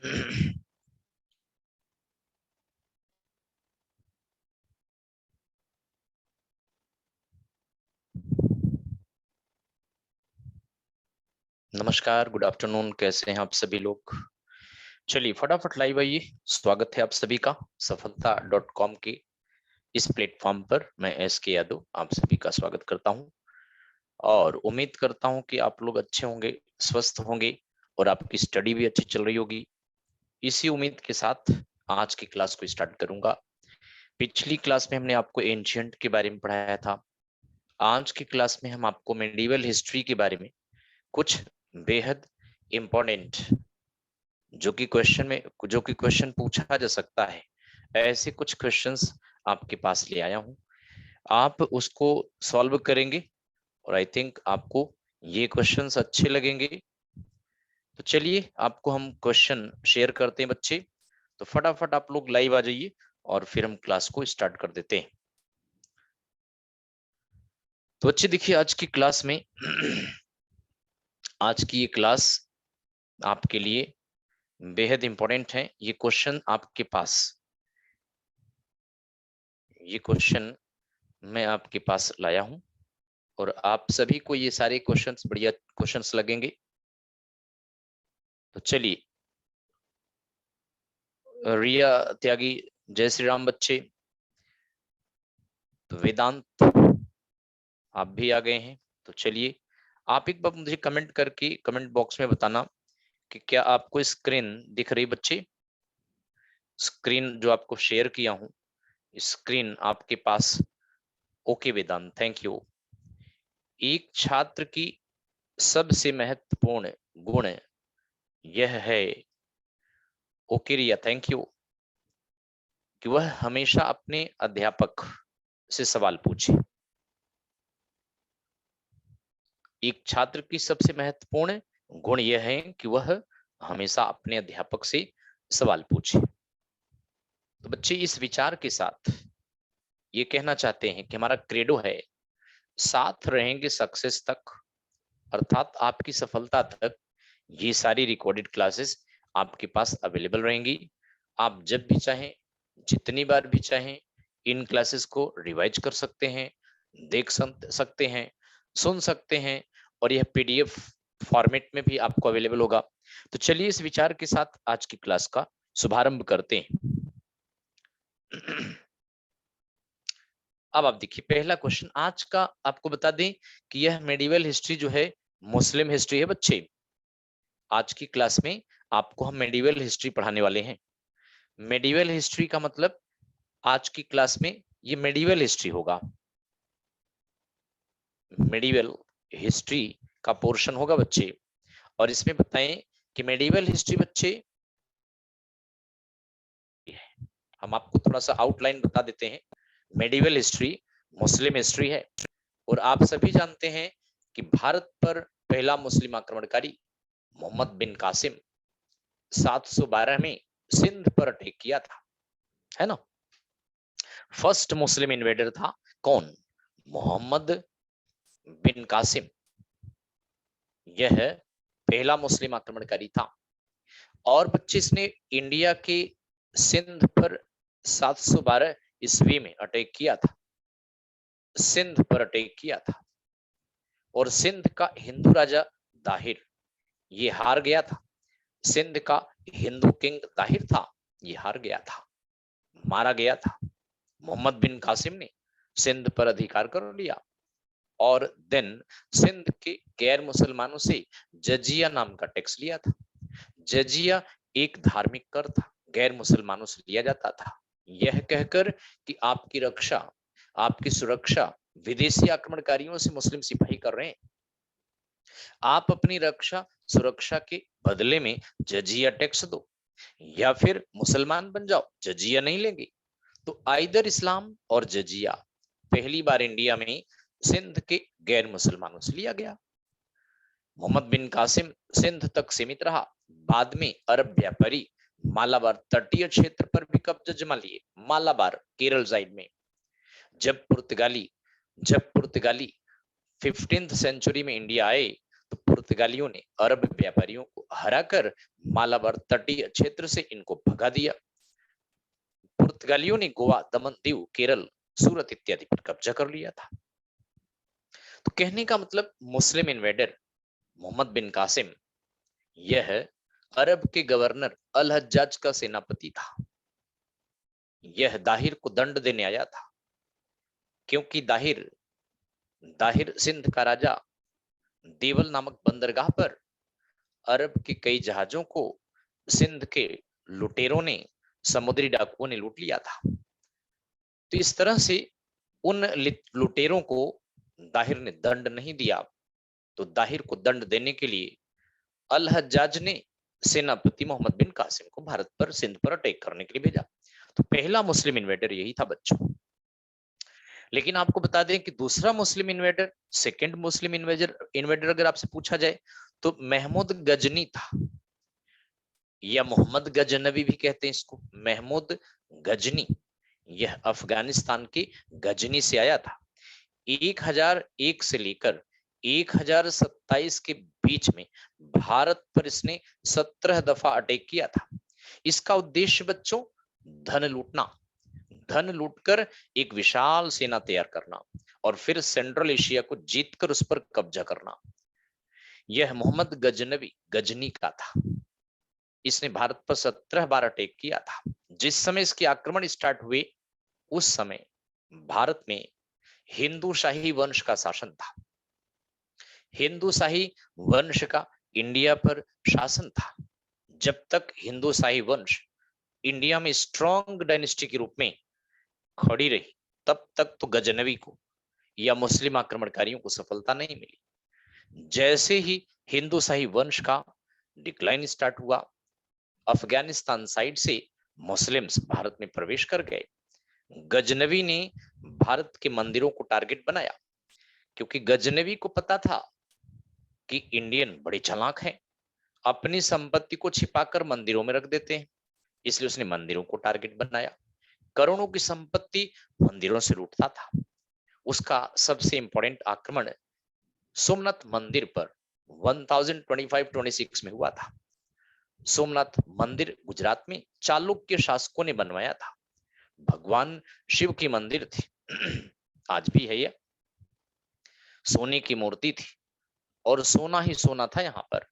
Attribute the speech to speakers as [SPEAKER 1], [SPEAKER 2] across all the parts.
[SPEAKER 1] नमस्कार, good afternoon. कैसे हैं आप सभी लोग? चलिए फटाफट लाइव आइए। स्वागत है आप सभी का सफलता.com के इस प्लेटफॉर्म पर। मैं एस के यादव आप सभी का स्वागत करता हूं और उम्मीद करता हूं कि आप लोग अच्छे होंगे, स्वस्थ होंगे और आपकी स्टडी भी अच्छी चल रही होगी। इसी उम्मीद के साथ आज की क्लास को स्टार्ट करूंगा। पिछली क्लास में हमने आपको एंशियंट के बारे में पढ़ाया था। आज की क्लास में हम आपको मेडिवल हिस्ट्री के बारे में कुछ बेहद इंपॉर्टेंट जो कि क्वेश्चन पूछा जा सकता है, ऐसे कुछ क्वेश्चंस आपके पास ले आया हूं। आप उसको सॉल्व करेंगे और आई थिंक आपको ये क्वेश्चंस अच्छे लगेंगे। तो चलिए आपको हम क्वेश्चन शेयर करते हैं बच्चे। तो फटाफट आप लोग लाइव आ जाइए और फिर हम क्लास को स्टार्ट कर देते हैं। तो बच्चे देखिए आज की क्लास में आज की ये क्लास आपके लिए बेहद इंपॉर्टेंट है। ये क्वेश्चन आपके पास, ये क्वेश्चन मैं आपके पास लाया हूं और आप सभी को ये सारे क्वेश्चंस बढ़िया क्वेश्चंस लगेंगे। तो चलिए, रिया त्यागी, जय श्री राम बच्चे। तो वेदांत आप भी आ गए हैं। तो चलिए आप एक बार मुझे कमेंट करके कमेंट बॉक्स में बताना कि क्या आपको स्क्रीन दिख रही बच्चे। स्क्रीन जो आपको शेयर किया हूं, स्क्रीन आपके पास। Okay Vedant, thank you. एक छात्र की सबसे महत्वपूर्ण गुण यह है, ओके रिया थैंक यू, कि वह हमेशा अपने अध्यापक से सवाल पूछे। एक छात्र की सबसे महत्वपूर्ण गुण यह है कि वह हमेशा अपने अध्यापक से सवाल पूछे। तो बच्चे इस विचार के साथ ये कहना चाहते हैं कि हमारा क्रेडो है, साथ रहेंगे सक्सेस तक, अर्थात आपकी सफलता तक ये सारी रिकॉर्डेड क्लासेस आपके पास अवेलेबल रहेंगी। आप जब भी चाहें, जितनी बार भी चाहें, इन क्लासेस को रिवाइज कर सकते हैं, देख सकते हैं, सुन सकते हैं और यह पीडीएफ फॉर्मेट में भी आपको अवेलेबल होगा। तो चलिए इस विचार के साथ आज की क्लास का शुभारंभ करते हैं। अब आप देखिए पहला क्वेश्चन आज का, आपको बता दें कि यह मेडिवल हिस्ट्री जो है मुस्लिम हिस्ट्री है बच्चे। आज की क्लास में आपको हम मेडिवल हिस्ट्री पढ़ाने वाले हैं। मेडिवल हिस्ट्री का मतलब आज की क्लास में ये मेडिवल हिस्ट्री होगा। मेडिवल हिस्ट्री का पोर्शन होगा बच्चे और इसमें बताएं कि मेडिवल हिस्ट्री बच्चे, हम आपको थोड़ा सा आउटलाइन बता देते हैं। मेडिवल हिस्ट्री मुस्लिम हिस्ट्री है और आप सभी जानते हैं कि भारत पर पहला मुस्लिम आक्रमणकारी मोहम्मद बिन कासिम 712 में सिंध पर अटैक किया था, है ना। फर्स्ट मुस्लिम इन्वेडर था कौन? मोहम्मद बिन कासिम। यह पहला मुस्लिम आक्रमणकारी था और 25 ने इंडिया के सिंध पर 712 ईस्वी में अटैक किया था। सिंध पर अटैक किया था और सिंध का हिंदू राजा दाहिर ये हार गया था। सिंध का हिंदू किंग दाहिर था, ये हार गया था, मारा गया था। मोहम्मद बिन कासिम ने सिंध पर अधिकार कर लिया और देन सिंध के गैर मुसलमानों से जजिया नाम का टैक्स लिया था। जजिया एक धार्मिक कर था, गैर मुसलमानों से लिया जाता था, यह कहकर कि आपकी रक्षा, आपकी सुरक्षा विदेशी आक्रमणकारियों से मुस्लिम सिपाही कर रहे हैं, आप अपनी रक्षा सुरक्षा के बदले में जजिया टैक्स दो या फिर मुसलमान बन जाओ, जजिया नहीं लेंगे। तो आइदर इस्लाम और जजिया पहली बार इंडिया में सिंध के गैर मुसलमानों से लिया गया। मोहम्मद बिन कासिम सिंध तक सीमित रहा, बाद में अरब व्यापारी मालाबार तटीय क्षेत्र पर भी कब्जा जमा लिए। मालाबार केरल साइड में जब पुर्तगाली 15th सेंचुरी में इंडिया आए तो पुर्तगालियों ने अरब व्यापारियों को हराकर मालाबार तटीय क्षेत्र से इनको भगा दिया। पुर्तगालियों ने गोवा, दमन, दीव, केरल, सूरत इत्यादि पर कब्जा कर लिया था। तो कहने का मतलब मुस्लिम इन्वेडर मोहम्मद बिन कासिम, यह अरब के गवर्नर अल हज्जाज का सेनापति था। यह दाहिर को दंड देने आया था, क्योंकि दाहिर दाहिर सिंध का राजा देवल नामक बंदरगाह पर अरब के कई जहाजों को सिंध के लुटेरों ने, समुद्री डाकुओं ने लूट लिया था। तो इस तरह से उन लुटेरों को दाहिर ने दंड नहीं दिया, तो दाहिर को दंड देने के लिए अल हज्जाज ने सेनापति मोहम्मद बिन कासिम को भारत पर, सिंध पर अटैक करने के लिए भेजा। तो पहला मुस्लिम इन्वेडर यही था बच्चों। लेकिन आपको बता दें कि दूसरा मुस्लिम इन्वेडर, सेकंड मुस्लिम इन्वेडर अगर आपसे पूछा जाए तो महमूद गजनी था, या मोहम्मद गजनवी भी कहते हैं इसको, महमूद गजनी। यह अफगानिस्तान के गजनी से आया था। 1001 से लेकर 1027 के बीच में भारत पर इसने 17 दफा अटैक किया था। इसका उद्देश्य बच्चों धन लूटना, धन लूटकर एक विशाल सेना तैयार करना और फिर सेंट्रल एशिया को जीतकर उस पर कब्जा करना। यह मोहम्मद गजनवी गजनी का था। इसने भारत पर 17 बार अटैक किया था। जिस समय इसके आक्रमण स्टार्ट हुए उस समय भारत में हिंदू शाही वंश का शासन था। हिंदू शाही वंश का इंडिया पर शासन था। जब तक हिंदू शाही वंश इंडिया में स्ट्रॉन्ग डायनेस्टी के रूप में खड़ी रही, तब तक तो गजनवी को या मुस्लिम आक्रमणकारियों को सफलता नहीं मिली। जैसे ही हिंदू शाही वंश का डिक्लाइन स्टार्ट हुआ, अफगानिस्तान साइड से मुस्लिम्स भारत में प्रवेश कर गए। गजनवी ने भारत के मंदिरों को टारगेट बनाया, क्योंकि गजनवी को पता था कि इंडियन बड़े चालाक हैं, अपनी संपत्ति को छिपाकर मंदिरों में रख देते हैं, इसलिए उसने मंदिरों को टारगेट बनाया। करोड़ों की संपत्ति मंदिरों से लूटता था। उसका सबसे इंपॉर्टेंट आक्रमण सोमनाथ मंदिर पर 1025-26 में हुआ था। सोमनाथ मंदिर गुजरात में चालुक्य शासकों ने बनवाया था। भगवान शिव की मंदिर थी, आज भी है यह। सोने की मूर्ति थी और सोना ही सोना था। यहाँ पर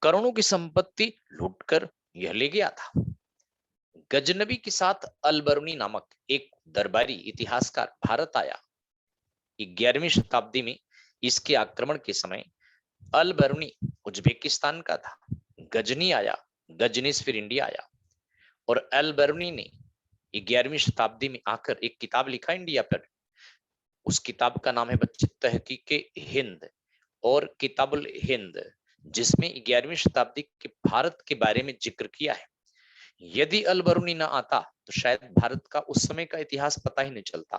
[SPEAKER 1] करोड़ों की संपत्ति लूटकर यह ले गया था। गजनवी के साथ अलबरूनी नामक एक दरबारी इतिहासकार भारत आया। 11वीं शताब्दी में इसके आक्रमण के समय अलबरूनी उज्बेकिस्तान का था। गजनी आया, गजनी से फिर इंडिया आया, और अलबरूनी ने 11वीं शताब्दी में आकर एक किताब लिखा इंडिया पर। उस किताब का नाम है बच्चे तहकीके हिंद और किताबुल हिंद, जिसमें 11वीं शताब्दी के भारत के बारे में जिक्र किया है। यदि अलबरूनी ना आता तो शायद भारत का उस समय का इतिहास पता ही नहीं चलता।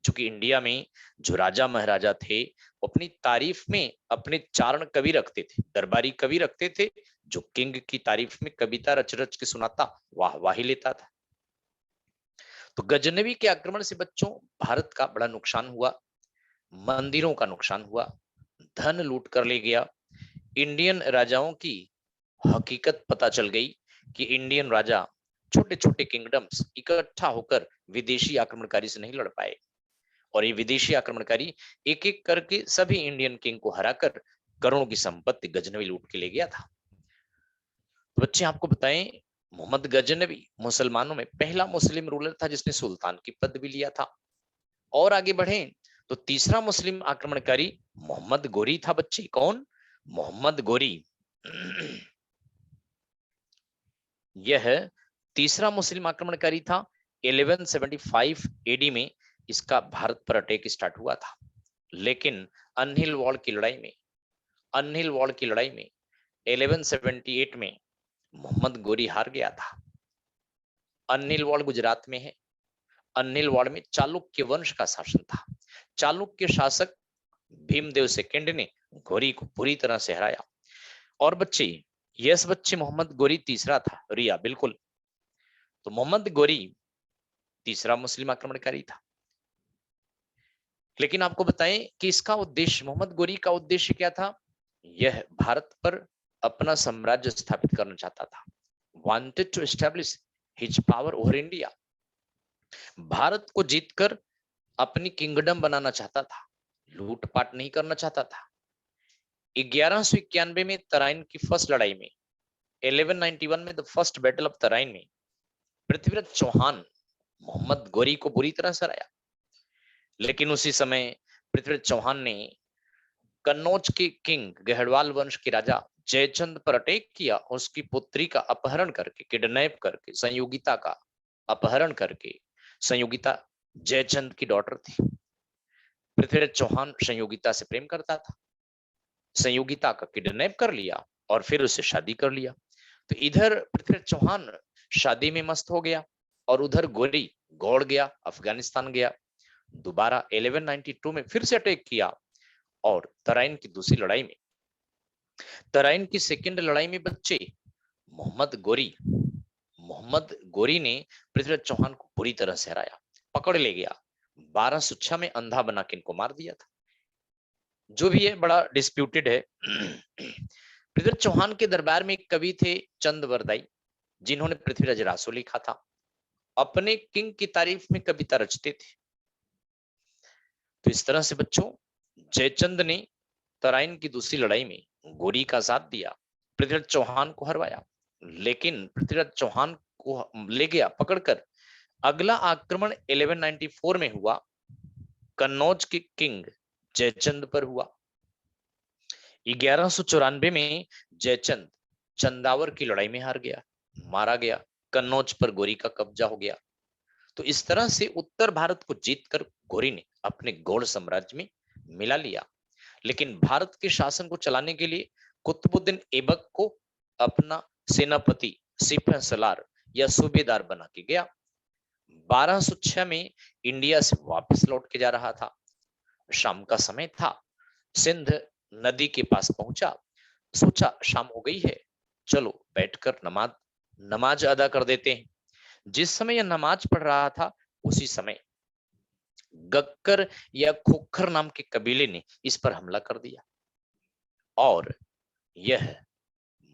[SPEAKER 1] क्योंकि इंडिया में जो राजा महाराजा थे, वो अपनी तारीफ में अपने चारण कवि रखते थे, दरबारी कवि रखते थे, जो किंग की तारीफ में कविता रच रच के सुनाता, वाह वाही लेता था। तो गजनवी के आक्रमण से बच्चों भारत का बड़ा नुकसान हुआ, मंदिरों का नुकसान हुआ, धन लूट कर ले गया। इंडियन राजाओं की हकीकत पता चल गई कि इंडियन राजा छोटे छोटे किंगडम्स इकट्ठा होकर विदेशी आक्रमणकारी से नहीं लड़ पाए, और ये विदेशी आक्रमणकारी एक एक करके सभी इंडियन किंग को हराकर करोड़ों की संपत्ति गजनवी लूट के ले गया था। तो बच्चे आपको बताएं, मोहम्मद गजनवी मुसलमानों में पहला मुस्लिम रूलर था जिसने सुल्तान की पद भी लिया था। और आगे बढ़े तो तीसरा मुस्लिम आक्रमणकारी मोहम्मद गोरी था बच्चे। कौन? मोहम्मद गोरी। यह तीसरा मुस्लिम आक्रमणकारी था। 1175 एडी में इसका भारत पर अटैक स्टार्ट हुआ था, लेकिन अनहिल वॉर की लड़ाई में 1178 में मोहम्मद गोरी हार गया था। अनहिल वॉर गुजरात में है। अनहिल वॉर में चालुक्य वंश का शासन था। चालुक्य शासक भीमदेव सेकंड ने गोरी को पूरी तरह से हराया। और बच्चे, यस बच्चे, मोहम्मद गोरी तीसरा था। रिया बिल्कुल। तो मोहम्मद गोरी तीसरा मुस्लिम आक्रमणकारी था। लेकिन आपको बताएं कि इसका उद्देश्य, मोहम्मद गोरी का उद्देश्य क्या था? यह भारत पर अपना साम्राज्य स्थापित करना चाहता था, wanted to establish his power over India। Bharat को जीतकर अपनी किंगडम बनाना चाहता था, लूटपाट नहीं करना चाहता था। 1191 में तराइन की फर्स्ट लड़ाई में, 1191 में the first battle of Tarain में पृथ्वीराज चौहान मोहम्मद गोरी को बुरी तरह से हराया। लेकिन उसी समय पृथ्वीराज चौहान ने कन्नौज के किंग गहड़वाल वंश के राजा जयचंद पर अटैक किया और उसकी पुत्री का अपहरण करके, किडनैप करके, संयोगिता का अपहरण करके, संयोगिता जयचंद की डॉटर थी। पृथ्वीराज चौहान संयोगिता से प्रेम करता था, संयोगिता का किडनैप कर लिया और फिर उससे शादी कर लिया। तो इधर पृथ्वीराज चौहान शादी में मस्त हो गया और उधर गोरी गौड़ गया, अफगानिस्तान गया। दोबारा 1192 में फिर से अटैक किया और तराइन की दूसरी लड़ाई में, तराइन की सेकंड लड़ाई में बच्चे मोहम्मद गोरी ने पृथ्वीराज चौहान को बुरी तरह से हराया, पकड़ ले गया, 1206 में अंधा बना के इनको मार दिया था। जो भी है बड़ा डिस्प्यूटेड है। पृथ्वीराज चौहान के दरबार में एक कवि थे चंदवरदाई, जिन्होंने पृथ्वीराज रासो लिखा था, अपने किंग की तारीफ में कविता रचते थे। तो इस तरह से बच्चों जयचंद ने तराइन की दूसरी लड़ाई में गोरी का साथ दिया, पृथ्वीराज चौहान को हरवाया। लेकिन पृथ्वीराज चौहान को ले गया पकड़कर। अगला आक्रमण 1194 में हुआ, कन्नौज के किंग जयचंद पर हुआ। 1194 में जयचंद चंदावर की लड़ाई में हार गया, मारा गया, कन्नौज पर गोरी का कब्जा हो गया। तो इस तरह से उत्तर भारत को जीतकर गोरी ने अपने गौड़ साम्राज्य में मिला लिया। लेकिन भारत के शासन को चलाने के लिए कुतुबुद्दीन ऐबक को अपना सेनापति, सिपह सलार या सूबेदार बना के गया। 1206 में इंडिया से वापस लौट के जा रहा था, शाम का समय था, सिंध नदी के पास पहुंचा, सोचा शाम हो गई है, चलो बैठकर नमाज अदा कर देते हैं। जिस समय यह नमाज पढ़ रहा था उसी समय गक्कर या खोखर नाम के कबीले ने इस पर हमला कर दिया और यह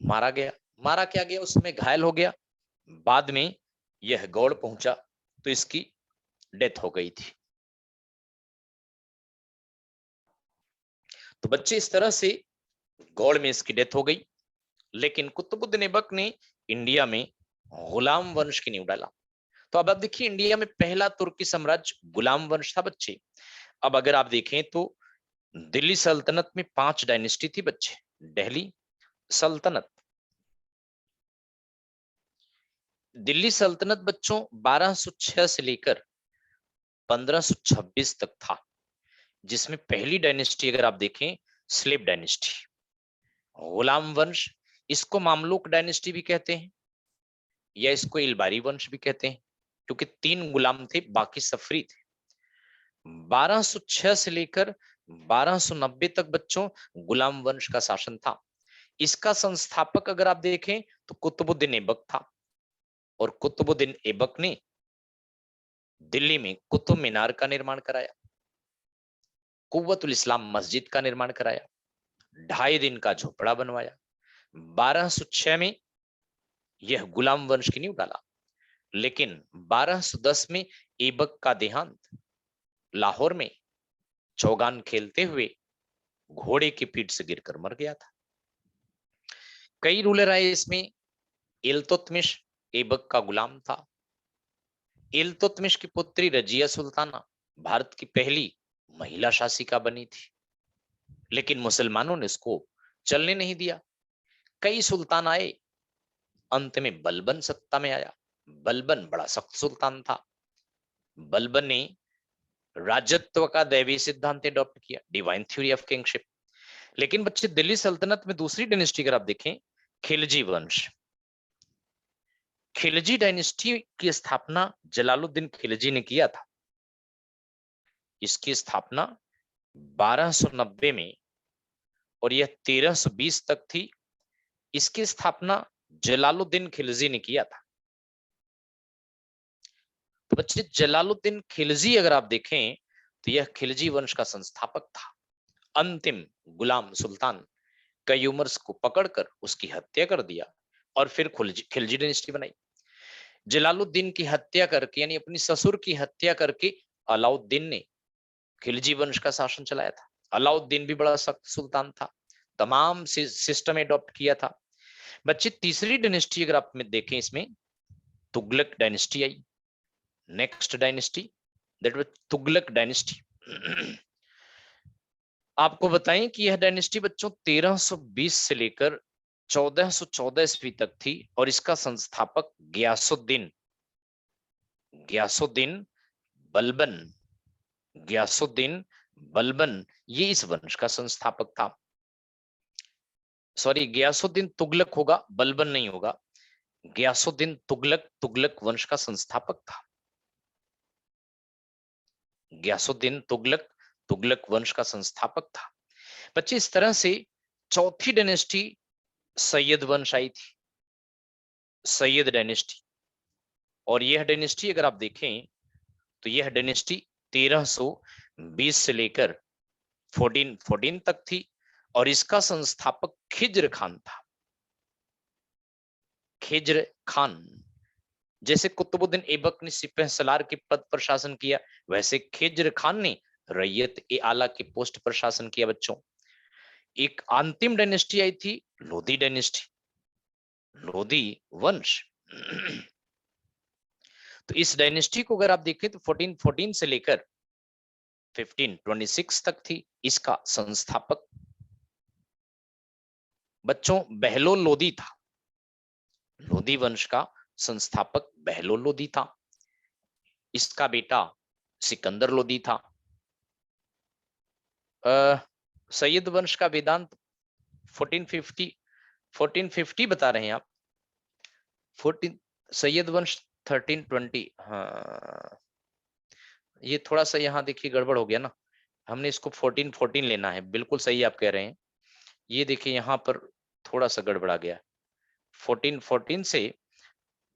[SPEAKER 1] मारा गया। मारा क्या गया, उसमें घायल हो गया। बाद में यह गौड़ पहुंचा तो इसकी डेथ हो गई थी। तो बच्चे इस तरह से गौड़ में इसकी डेथ हो गई। लेकिन कुतुबुद्दीन ऐबक ने इंडिया में गुलाम वंश की नींव डाला। तो अब आप देखिए, इंडिया में पहला तुर्की साम्राज्य गुलाम वंश था बच्चे। अब अगर आप देखें तो दिल्ली सल्तनत में 5 डायनेस्टी थी बच्चे। दिल्ली सल्तनत, दिल्ली सल्तनत बच्चों 1206 से लेकर 1526 तक था, जिसमें पहली डायनेस्टी अगर आप देखें स्लेव डायनेस्टी, गुलाम वंश, इसको मामलुक डायनेस्टी भी कहते हैं या इसको इलबारी वंश भी कहते हैं, क्योंकि 3 गुलाम थे, बाकी सब फ्री थे। 1206 से लेकर 1290 तक बच्चों गुलाम वंश का शासन था। इसका संस्थापक अगर आप देखें तो कुतुबुद्दीन ऐबक था और कुतुबुद्दीन ऐबक ने दिल्ली में कुतुब मीनार का निर्माण कराया, कुव्वतुल इस्लाम मस्जिद का निर्माण कराया, 2.5 दिन का झोपड़ा बनवाया। 1206 में यह गुलाम वंश की नींव डाला। लेकिन 1210 में ऐबक का देहांत लाहौर में चौगान खेलते हुए घोड़े की पीठ से गिरकर मर गया था। कई रूलर आए इसमें। इल्तुतमिश ऐबक का गुलाम था। इल्तुतमिश की पुत्री रजिया सुल्ताना भारत की पहली महिला शासिका बनी थी, लेकिन मुसलमानों ने इसको चलने नहीं दिया। कई सुल्तान आए, अंत में बलबन सत्ता में आया। बलबन बड़ा सख्त सुल्तान था। बलबन ने राजत्व का दैवी सिद्धांत अडॉप्ट किया, डिवाइन थ्योरी ऑफ किंगशिप। लेकिन बच्चे दिल्ली सल्तनत में दूसरी डायनेस्टी अगर आप देखें, खिलजी वंश, खिलजी डायनेस्टी की स्थापना जलालुद्दीन खिलजी ने किया था। इसकी स्थापना 1290 में और यह 1320 तक थी। इसकी स्थापना जलालुद्दीन खिलजी ने किया था। तो बच्चे जलालुद्दीन खिलजी अगर आप देखें तो यह खिलजी वंश का संस्थापक था, अंतिम गुलाम सुल्तान कयूमर्स को पकड़कर उसकी हत्या कर दिया और फिर खिलजी डायनेस्टी बनाई। जलालुद्दीन की हत्या करके, यानी अपनी ससुर की हत्या करके अलाउद्दीन ने खिलजी वंश का शासन चलाया था। अलाउद्दीन भी बड़ा सख्त सुल्तान था, तमाम सिस्टम एडॉप्ट किया था। बच्चे तीसरी डायनेस्टी अगर आप में देखें, इसमें Tughlaq dynasty I. Next dynasty that was Tughlaq dynasty. आपको बताएं कि यह डायनेस्टी बच्चों 1320 से लेकर 1414 ईस्वी तक थी और इसका संस्थापक गयासुद्दीन गयासुद्दीन बलबन गयासुद्दीन बलबन ये इस वंश का संस्थापक था। सॉरी, गयासुद्दीन तुगलक होगा, बलबन नहीं होगा। गयासुद्दीन तुगलक तुगलक वंश का संस्थापक था। गयासुद्दीन तुगलक तुगलक वंश का संस्थापक था। बच्चे इस तरह से चौथी डायनेस्टी सैयद वंश आई थी, सैयद डायनेस्टी। और यह डायनेस्टी अगर आप देखें तो यह डायनेस्टी 1320 से लेकर 1414 तक थी और इसका संस्थापक खिज्र खान था। खिज्र खान, जैसे कुतुबुद्दीन ऐबक ने सिपह सलार के पद पर शासन किया, वैसे खिज्र खान ने रैयत ए आला के पोस्ट पर शासन किया। बच्चों, एक अंतिम डायनेस्टी आई थी, लोधी डायनेस्टी, लोधी वंश। तो इस डायनेस्टी को अगर आप देखें तो 1414 से लेकर 1526 तक थी। इसका संस्थापक बच्चों बहलोल लोधी था। लोधी वंश का संस्थापक बहलोल लोधी था। इसका बेटा सिकंदर लोधी था। सैयद वंश का वेदांत 1450 बता रहे हैं आप। 14 सैयद वंश 1320। हाँ, ये थोड़ा सा यहाँ देखिए गड़बड़ हो गया ना, हमने इसको 1414 लेना है। बिल्कुल सही आप कह रहे हैं। ये देखिए यहाँ पर थोड़ा सा गड़बड़ा गया। 1414 से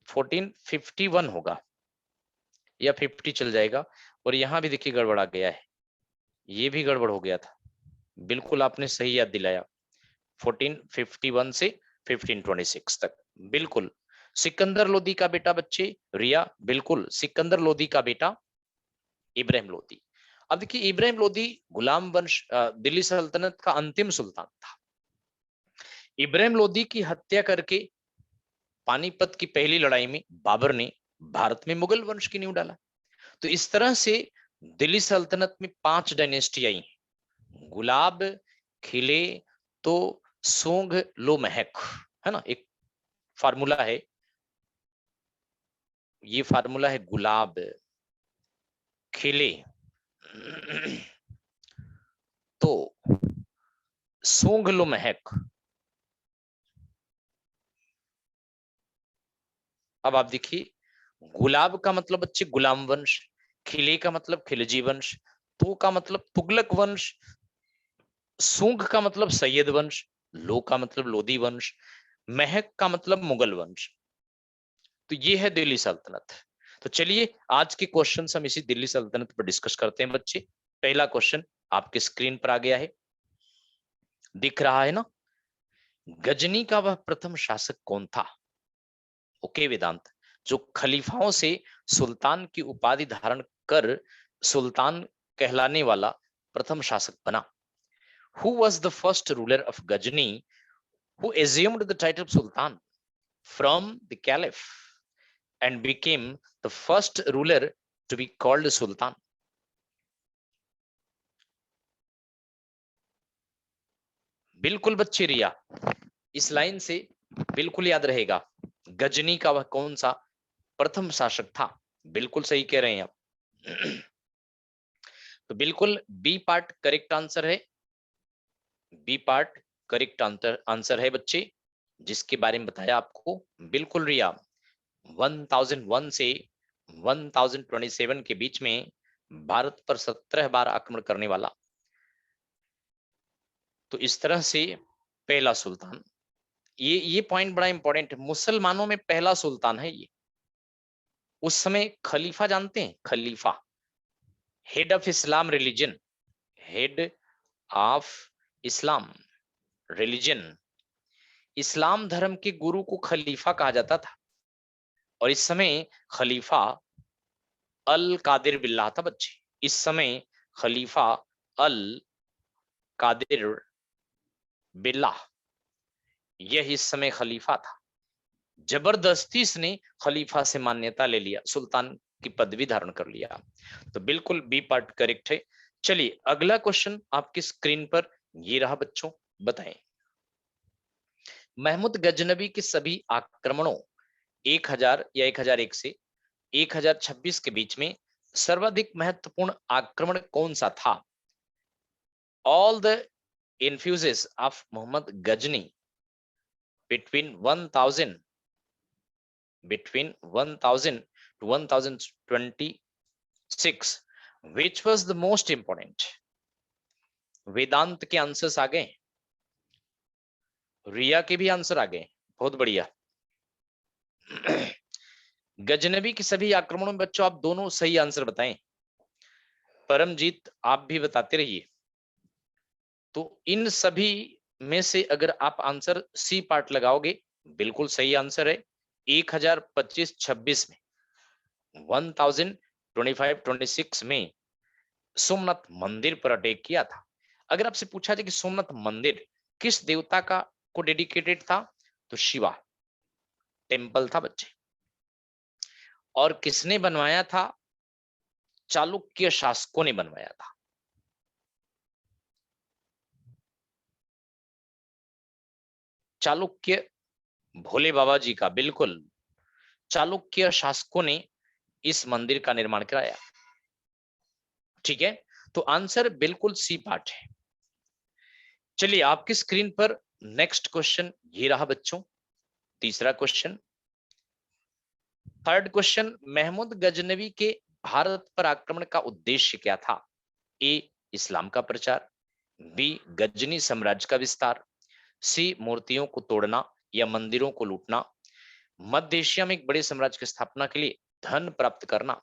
[SPEAKER 1] 1451 होगा या 50 चल जाएगा। और यहाँ भी देखिए गड़बड़ा गया है, ये भी गड़बड़ हो गया था। बिल्कुल आपने सही याद दिलाया। 1451 से 1526 तक। बिल्कुल सिकंदर लोदी का बेटा बच्चे, रिया, बिल्कुल सिकंदर लोदी का बेटा इब्राहिम लोदी। अब देखिए इब्राहिम लोदी गुलाम वंश दिल्ली सल्तनत का अंतिम सुल्तान था। इब्राहिम लोदी की हत्या करके पानीपत की पहली लड़ाई में बाबर ने भारत में मुगल वंश की नींव डाला। तो इस तरह से दिल्ली सल्तनत में 5 डायनेस्टी आई, गुलाब, खिले, तो सोंग, लो, महक, है ना। एक फार्मूला है, ये फार्मूला है गुलाब, खिले, तो सोंग, लो, महक। अब आप देखिए, गुलाब का मतलब बच्चे गुलाम वंश, खिले का मतलब खिलजी वंश, तो का मतलब तुगलक वंश, सूंग का मतलब सैयद वंश, लो का मतलब लोधी वंश, महक का मतलब मुगल वंश। तो ये है दिल्ली सल्तनत। तो चलिए आज के क्वेश्चन हम इसी दिल्ली सल्तनत पर डिस्कस करते हैं बच्चे। पहला क्वेश्चन आपके स्क्रीन पर आ गया है, दिख रहा है ना। गजनी का वह प्रथम शासक कौन था? ओके वेदांत, जो खलीफाओं से सुल्तान की उपाधि धारण कर सुल्तान कहलाने वाला प्रथम शासक बना। Who was the first ruler of Ghazni who assumed the title Sultan from the Caliph and became the first ruler to be called Sultan? बिल्कुल बच्चे रिया, इस लाइन से बिल्कुल याद रहेगा, गजनी का वह कौन सा प्रथम शासक था। बिल्कुल सही कह रहे हैं आप। तो बिल्कुल बी पार्ट करेक्ट आंसर है। बी पार्ट करेक्ट आंसर है बच्चे, जिसके बारे में बताया आपको। बिल्कुल रिया, 1001 से 1027 के बीच में भारत पर 17 बार आक्रमण करने वाला, तो इस तरह से पहला सुल्तान। ये पॉइंट बड़ा इंपॉर्टेंट है, मुसलमानों में पहला सुल्तान है ये। उस समय खलीफा जानते हैं, खलीफा, head of Islam religion, head of Islam, religion, इस्लाम धर्म के गुरु को खलीफा कहा जाता था और इस समय खलीफा अल कादिर बिल्लाह था बच्चे। इस समय खलीफा अल कादिर बिल्लाह, यह इस समय खलीफा था। जबरदस्ती इसने खलीफा से मान्यता ले लिया, सुल्तान की पदवी धारण कर लिया। तो बिल्कुल बी पार्ट करेक्ट है। चलिए अगला क्वेश्चन आपकी स्क्रीन पर ये रहा बच्चों, बताएं महमूद गजनबी के सभी आक्रमणों 1000 या 1001 से 1026 के बीच में सर्वाधिक महत्वपूर्ण आक्रमण कौन सा था? All the infusions of Mohammad Ghazni between 1000 to 1026 which was the most important? Vedant के आंसर्स आ गए, रिया के भी आंसर आ गए, बहुत बढ़िया। गजनबी के सभी आक्रमणों में बच्चों आप दोनों सही आंसर बताएं। परमजीत आप भी बताते रहिए। तो इन सभी में से अगर आप आंसर सी पार्ट लगाओगे बिल्कुल सही आंसर है। 1025-26 में 1025-26 में सोमनाथ मंदिर पर अटैक किया था। अगर आपसे पूछा जाए कि सोमनाथ मंदिर किस देवता का को डेडिकेटेड था, तो शिवा टेम्पल था बच्चे। और किसने बनवाया था? चालुक्य शासकों ने बनवाया था। चालुक्य भोले बाबा जी का, बिल्कुल चालुक्य शासकों ने इस मंदिर का निर्माण कराया। ठीक है, तो आंसर बिल्कुल सी पार्ट है। चलिए आपकी स्क्रीन पर नेक्स्ट क्वेश्चन ये रहा बच्चों, तीसरा question. Third question, Mahmud Ghaznavi के भारत पर आक्रमण का उद्देश्य क्या था? ए इस्लाम का प्रचार, बी गजनी साम्राज्य का विस्तार, सी मूर्तियों को तोड़ना या मंदिरों को लूटना, मध्य एशिया में एक बड़े साम्राज्य की स्थापना के लिए धन प्राप्त करना।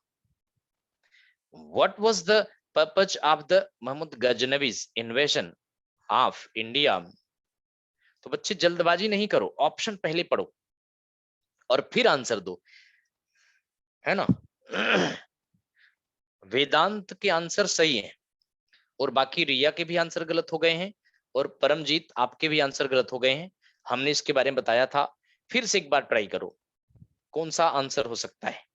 [SPEAKER 1] What was the purpose of the Mahmud Ghaznavi's invasion of India? तो बच्चे जल्दबाजी नहीं करो, ऑप्शन पहले पढ़ो और फिर आंसर दो, है ना। वेदांत के आंसर सही हैं और बाकी रिया के भी आंसर गलत हो गए हैं और परमजीत आपके भी आंसर गलत हो गए हैं। हमने इसके बारे में बताया था, फिर से एक बार ट्राई करो कौन सा आंसर हो सकता है।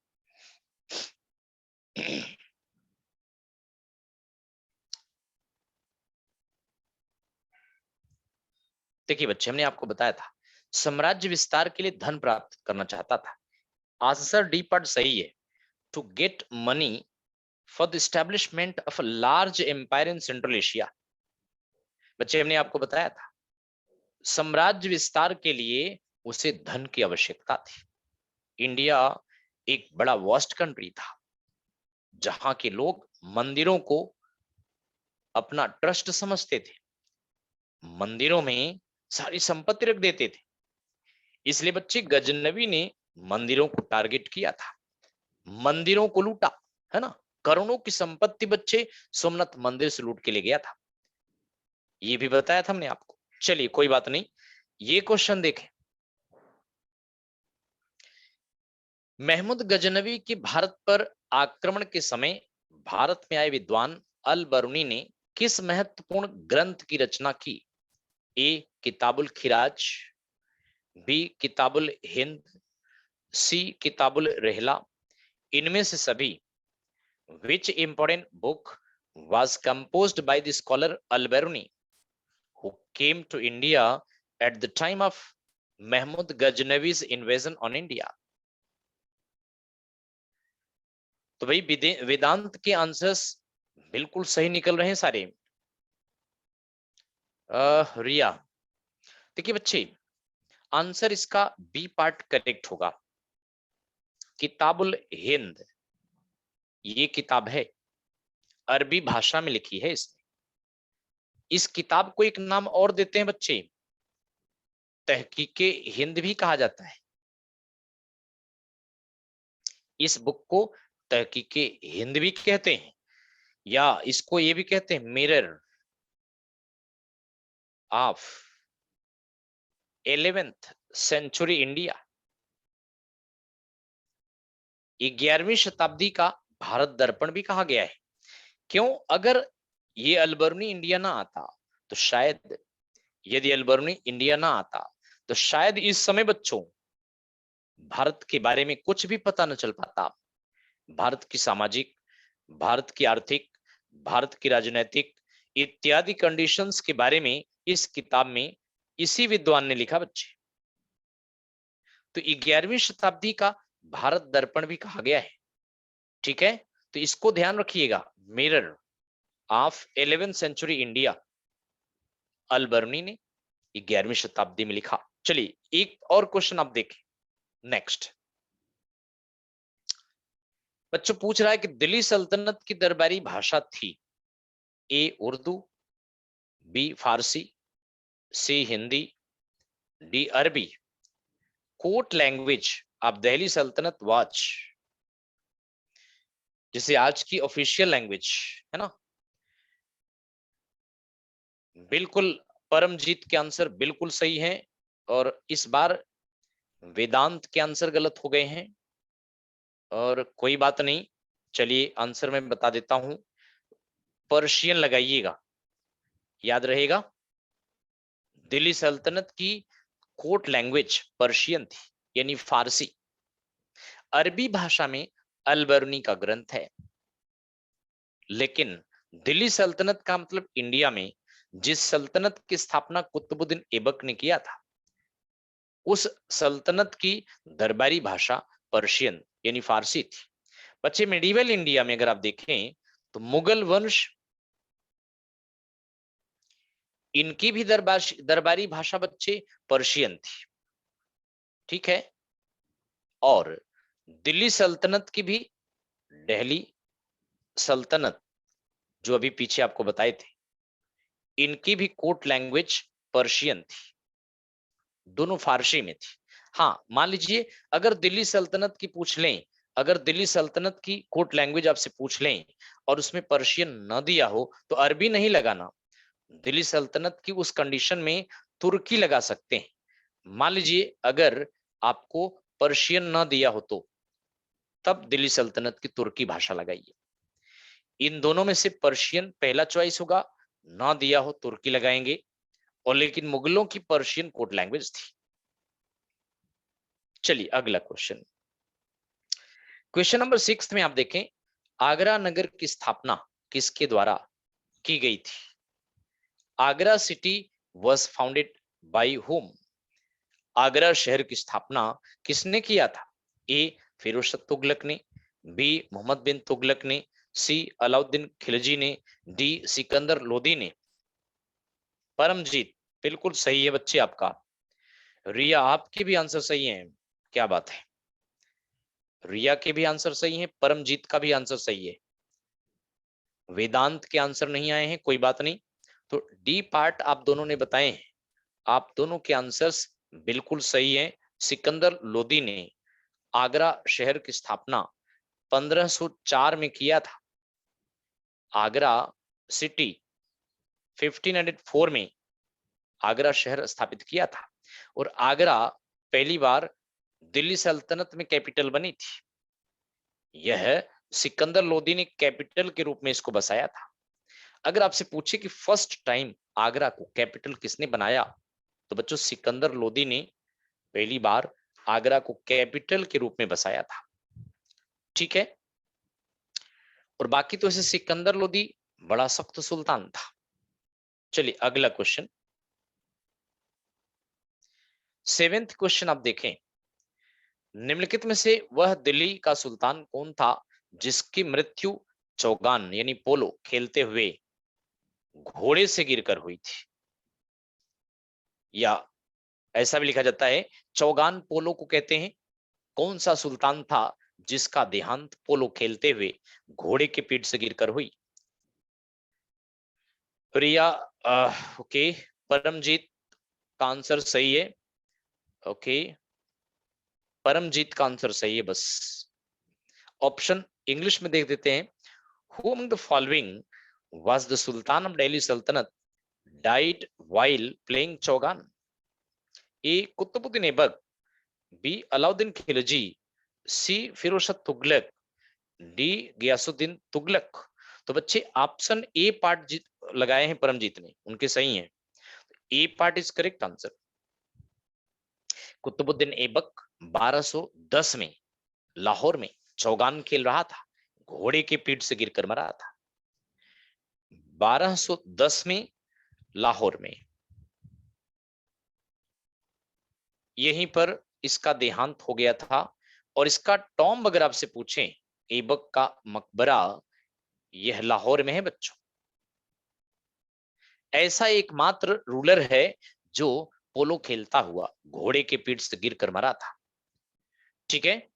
[SPEAKER 1] देखिए बच्चे, हमने आपको बताया था साम्राज्य विस्तार के लिए धन प्राप्त करना चाहता था। आंसर डी पार्ट सही है, to get money for the establishment of a large empire in Central Asia. बच्चे हमने आपको बताया था साम्राज्य विस्तार के लिए उसे धन की आवश्यकता थी। इंडिया एक बड़ा वास्ट कंट्री था जहां के लोग मंदिरों को अपना ट्रस्ट समझते थे, मंदिरों में सारी संपत्ति रख देते थे। इसलिए बच्चे गजनवी ने मंदिरों को टारगेट किया था, मंदिरों को लूटा, है ना। करोड़ों की संपत्ति बच्चे सोमनाथ मंदिर से लूट के ले गया था, ये भी बताया था हमने आपको। चलिए कोई बात नहीं, ये क्वेश्चन देखें। महमूद गजनवी के भारत पर आक्रमण के समय भारत में आए विद्वान अल बरूनी ने किस महत्वपूर्ण ग्रंथ की रचना की? ए किताबुल खिराज, बी किताबुल हिंद, सी किताबुल रहला, इनमें से सभी which important book was composed by the scholar Al-Biruni who came to India at the time of Mahmud Ghaznavi's invasion on India? तो भाई वेदांत के आंसर्स बिल्कुल सही निकल रहे हैं सारे। रिया, देखिए बच्चे आंसर इसका बी पार्ट करेक्ट होगा। किताबुल हिंद ये किताब है, अरबी भाषा में लिखी है इसने। इस किताब को एक नाम और देते हैं बच्चे, तहकीके हिंद भी कहा जाता है। इस बुक को तहकीके हिंद भी कहते हैं या इसको ये भी कहते हैं mirror of 11th century India, 11वीं शताब्दी का भारत दर्पण भी कहा गया है। क्यों? अगर ये अलबर्नी इंडिया ना आता तो शायद, यदि अलबर्नी इंडिया ना आता तो शायद इस समय बच्चों भारत के बारे में कुछ भी पता न चल पाता। भारत की सामाजिक, भारत की आर्थिक, भारत की राजनीतिक इत्यादि कंडीशंस के बारे में इस किताब में इसी विद्वान ने लिखा बच्चे। तो 11वीं शताब्दी का भारत दर्पण भी कहा गया है। ठीक है, तो इसको ध्यान रखिएगा, mirror of 11th century India, Alberuni ने 11वीं शताब्दी में लिखा। चलिए एक और क्वेश्चन आप देखें। नेक्स्ट बच्चों पूछ रहा है कि दिल्ली सल्तनत की दरबारी भाषा थी, ए उर्दू, बी फारसी, सी हिंदी, डी अरबी। कोर्ट लैंग्वेज ऑफ दिल्ली सल्तनत वाच, जिसे आज की ऑफिशियल लैंग्वेज है ना। बिल्कुल परमजीत के आंसर बिल्कुल सही है, और इस बार वेदांत के आंसर गलत हो गए हैं, और कोई बात नहीं, चलिए आंसर मैं बता देता हूं। पर्शियन लगाइएगा, याद रहेगा। दिल्ली सल्तनत की कोर्ट लैंग्वेज पर्शियन थी, यानी फारसी। अरबी भाषा में अलबर्नी का ग्रंथ है, लेकिन दिल्ली सल्तनत का मतलब इंडिया में जिस सल्तनत की स्थापना कुतुबुद्दीन ऐबक ने किया था, उस सल्तनत की दरबारी भाषा पर्शियन यानी फारसी थी। बच्चे मेडिवल इंडिया में अगर आप देखें तो मुगल वंश, इनकी भी दरबारी भाषा बच्चे पर्शियन थी। ठीक है, और दिल्ली सल्तनत की भी, दिल्ली सल्तनत जो अभी पीछे आपको बताए थे, इनकी भी कोर्ट लैंग्वेज पर्शियन थी, दोनों फारसी में थी। हाँ, मान लीजिए अगर दिल्ली सल्तनत की पूछ लें, अगर दिल्ली सल्तनत की कोर्ट लैंग्वेज आपसे पूछ लें और उसमें पर्शियन न दिया हो तो अरबी नहीं लगाना। दिल्ली सल्तनत की उस कंडीशन में तुर्की लगा सकते हैं। मान लीजिए अगर आपको पर्शियन न दिया हो तो तब दिल्ली सल्तनत की तुर्की भाषा लगाइए। इन दोनों में से पर्शियन पहला चॉइस होगा, ना दिया हो तुर्की लगाएंगे। और लेकिन मुगलों की पर्शियन कोड लैंग्वेज थी। चलिए अगला क्वेश्चन, क्वेश्चन नंबर 6 में आप देखें, आगरा नगर की स्थापना किसके द्वारा की गई थी? Agra city was founded by home? Agra शहर की स्थापना किसने किया था? ए फिरोज तुगलक ने, बी मोहम्मद बिन तुगलक ने, सी अलाउद्दीन खिलजी ने, डी सिकंदर लोदी ने। परमजीत बिल्कुल सही है बच्चे आपका। रिया आपके भी आंसर सही है, क्या बात है। रिया के भी आंसर सही है, परमजीत का भी आंसर सही है। वेदांत के आंसर नहीं आए हैं, कोई बात नहीं। तो डी पार्ट आप दोनों ने बताए हैं, आप दोनों के आंसर्स बिल्कुल सही है। सिकंदर लोदी ने आगरा शहर की स्थापना 1504 में किया था। आगरा सिटी 1504 में आगरा शहर स्थापित किया था, और आगरा पहली बार दिल्ली सल्तनत में कैपिटल बनी थी। यह सिकंदर लोदी ने कैपिटल के रूप में इसको बसाया था। अगर आपसे पूछे कि फर्स्ट टाइम आगरा को कैपिटल किसने बनाया, तो बच्चों सिकंदर लोदी ने पहली बार आगरा को कैपिटल के रूप में बसाया था। ठीक है, और बाकी तो ऐसे सिकंदर लोदी बड़ा सख्त सुल्तान था। चलिए अगला क्वेश्चन, 7th क्वेश्चन आप देखें, निम्नलिखित में से वह दिल्ली का सुल्तान कौन था जिसकी मृत्यु चौगान यानी पोलो खेलते हुए घोड़े से गिरकर हुई थी? या ऐसा भी लिखा जाता है चौगान पोलो को कहते हैं। कौन सा सुल्तान था जिसका देहांत पोलो खेलते हुए घोड़े के पीठ से गिरकर हुई? प्रिया ओके, परमजीत का आंसर सही है। ओके, परमजीत का आंसर सही है। बस ऑप्शन इंग्लिश में देख देते हैं। Who among the following was the Sultan of Delhi Sultanate died while playing Chaugan? A Qutubuddin Aibak, B Alauddin Khilji, C Firoz Shah Tughlaq, D Ghiyasuddin Tughlaq. तो बच्चे ऑप्शन ए पार्ट लगाए हैं परमजीत ने, उनके सही हैं। A part is correct answer. Qutubuddin Aibak 1210 में लाहौर में चौगान खेल रहा था, घोड़े के पीठ से गिरकर मरा था। 1210 में लाहौर में, यहीं पर इसका देहांत हो गया था। और इसका टॉम्ब अगर आपसे पूछें, ऐबक का मकबरा यह लाहौर में है बच्चों। ऐसा एकमात्र रूलर है जो पोलो खेलता हुआ घोड़े के पीठ से गिरकर मरा था। ठीक है,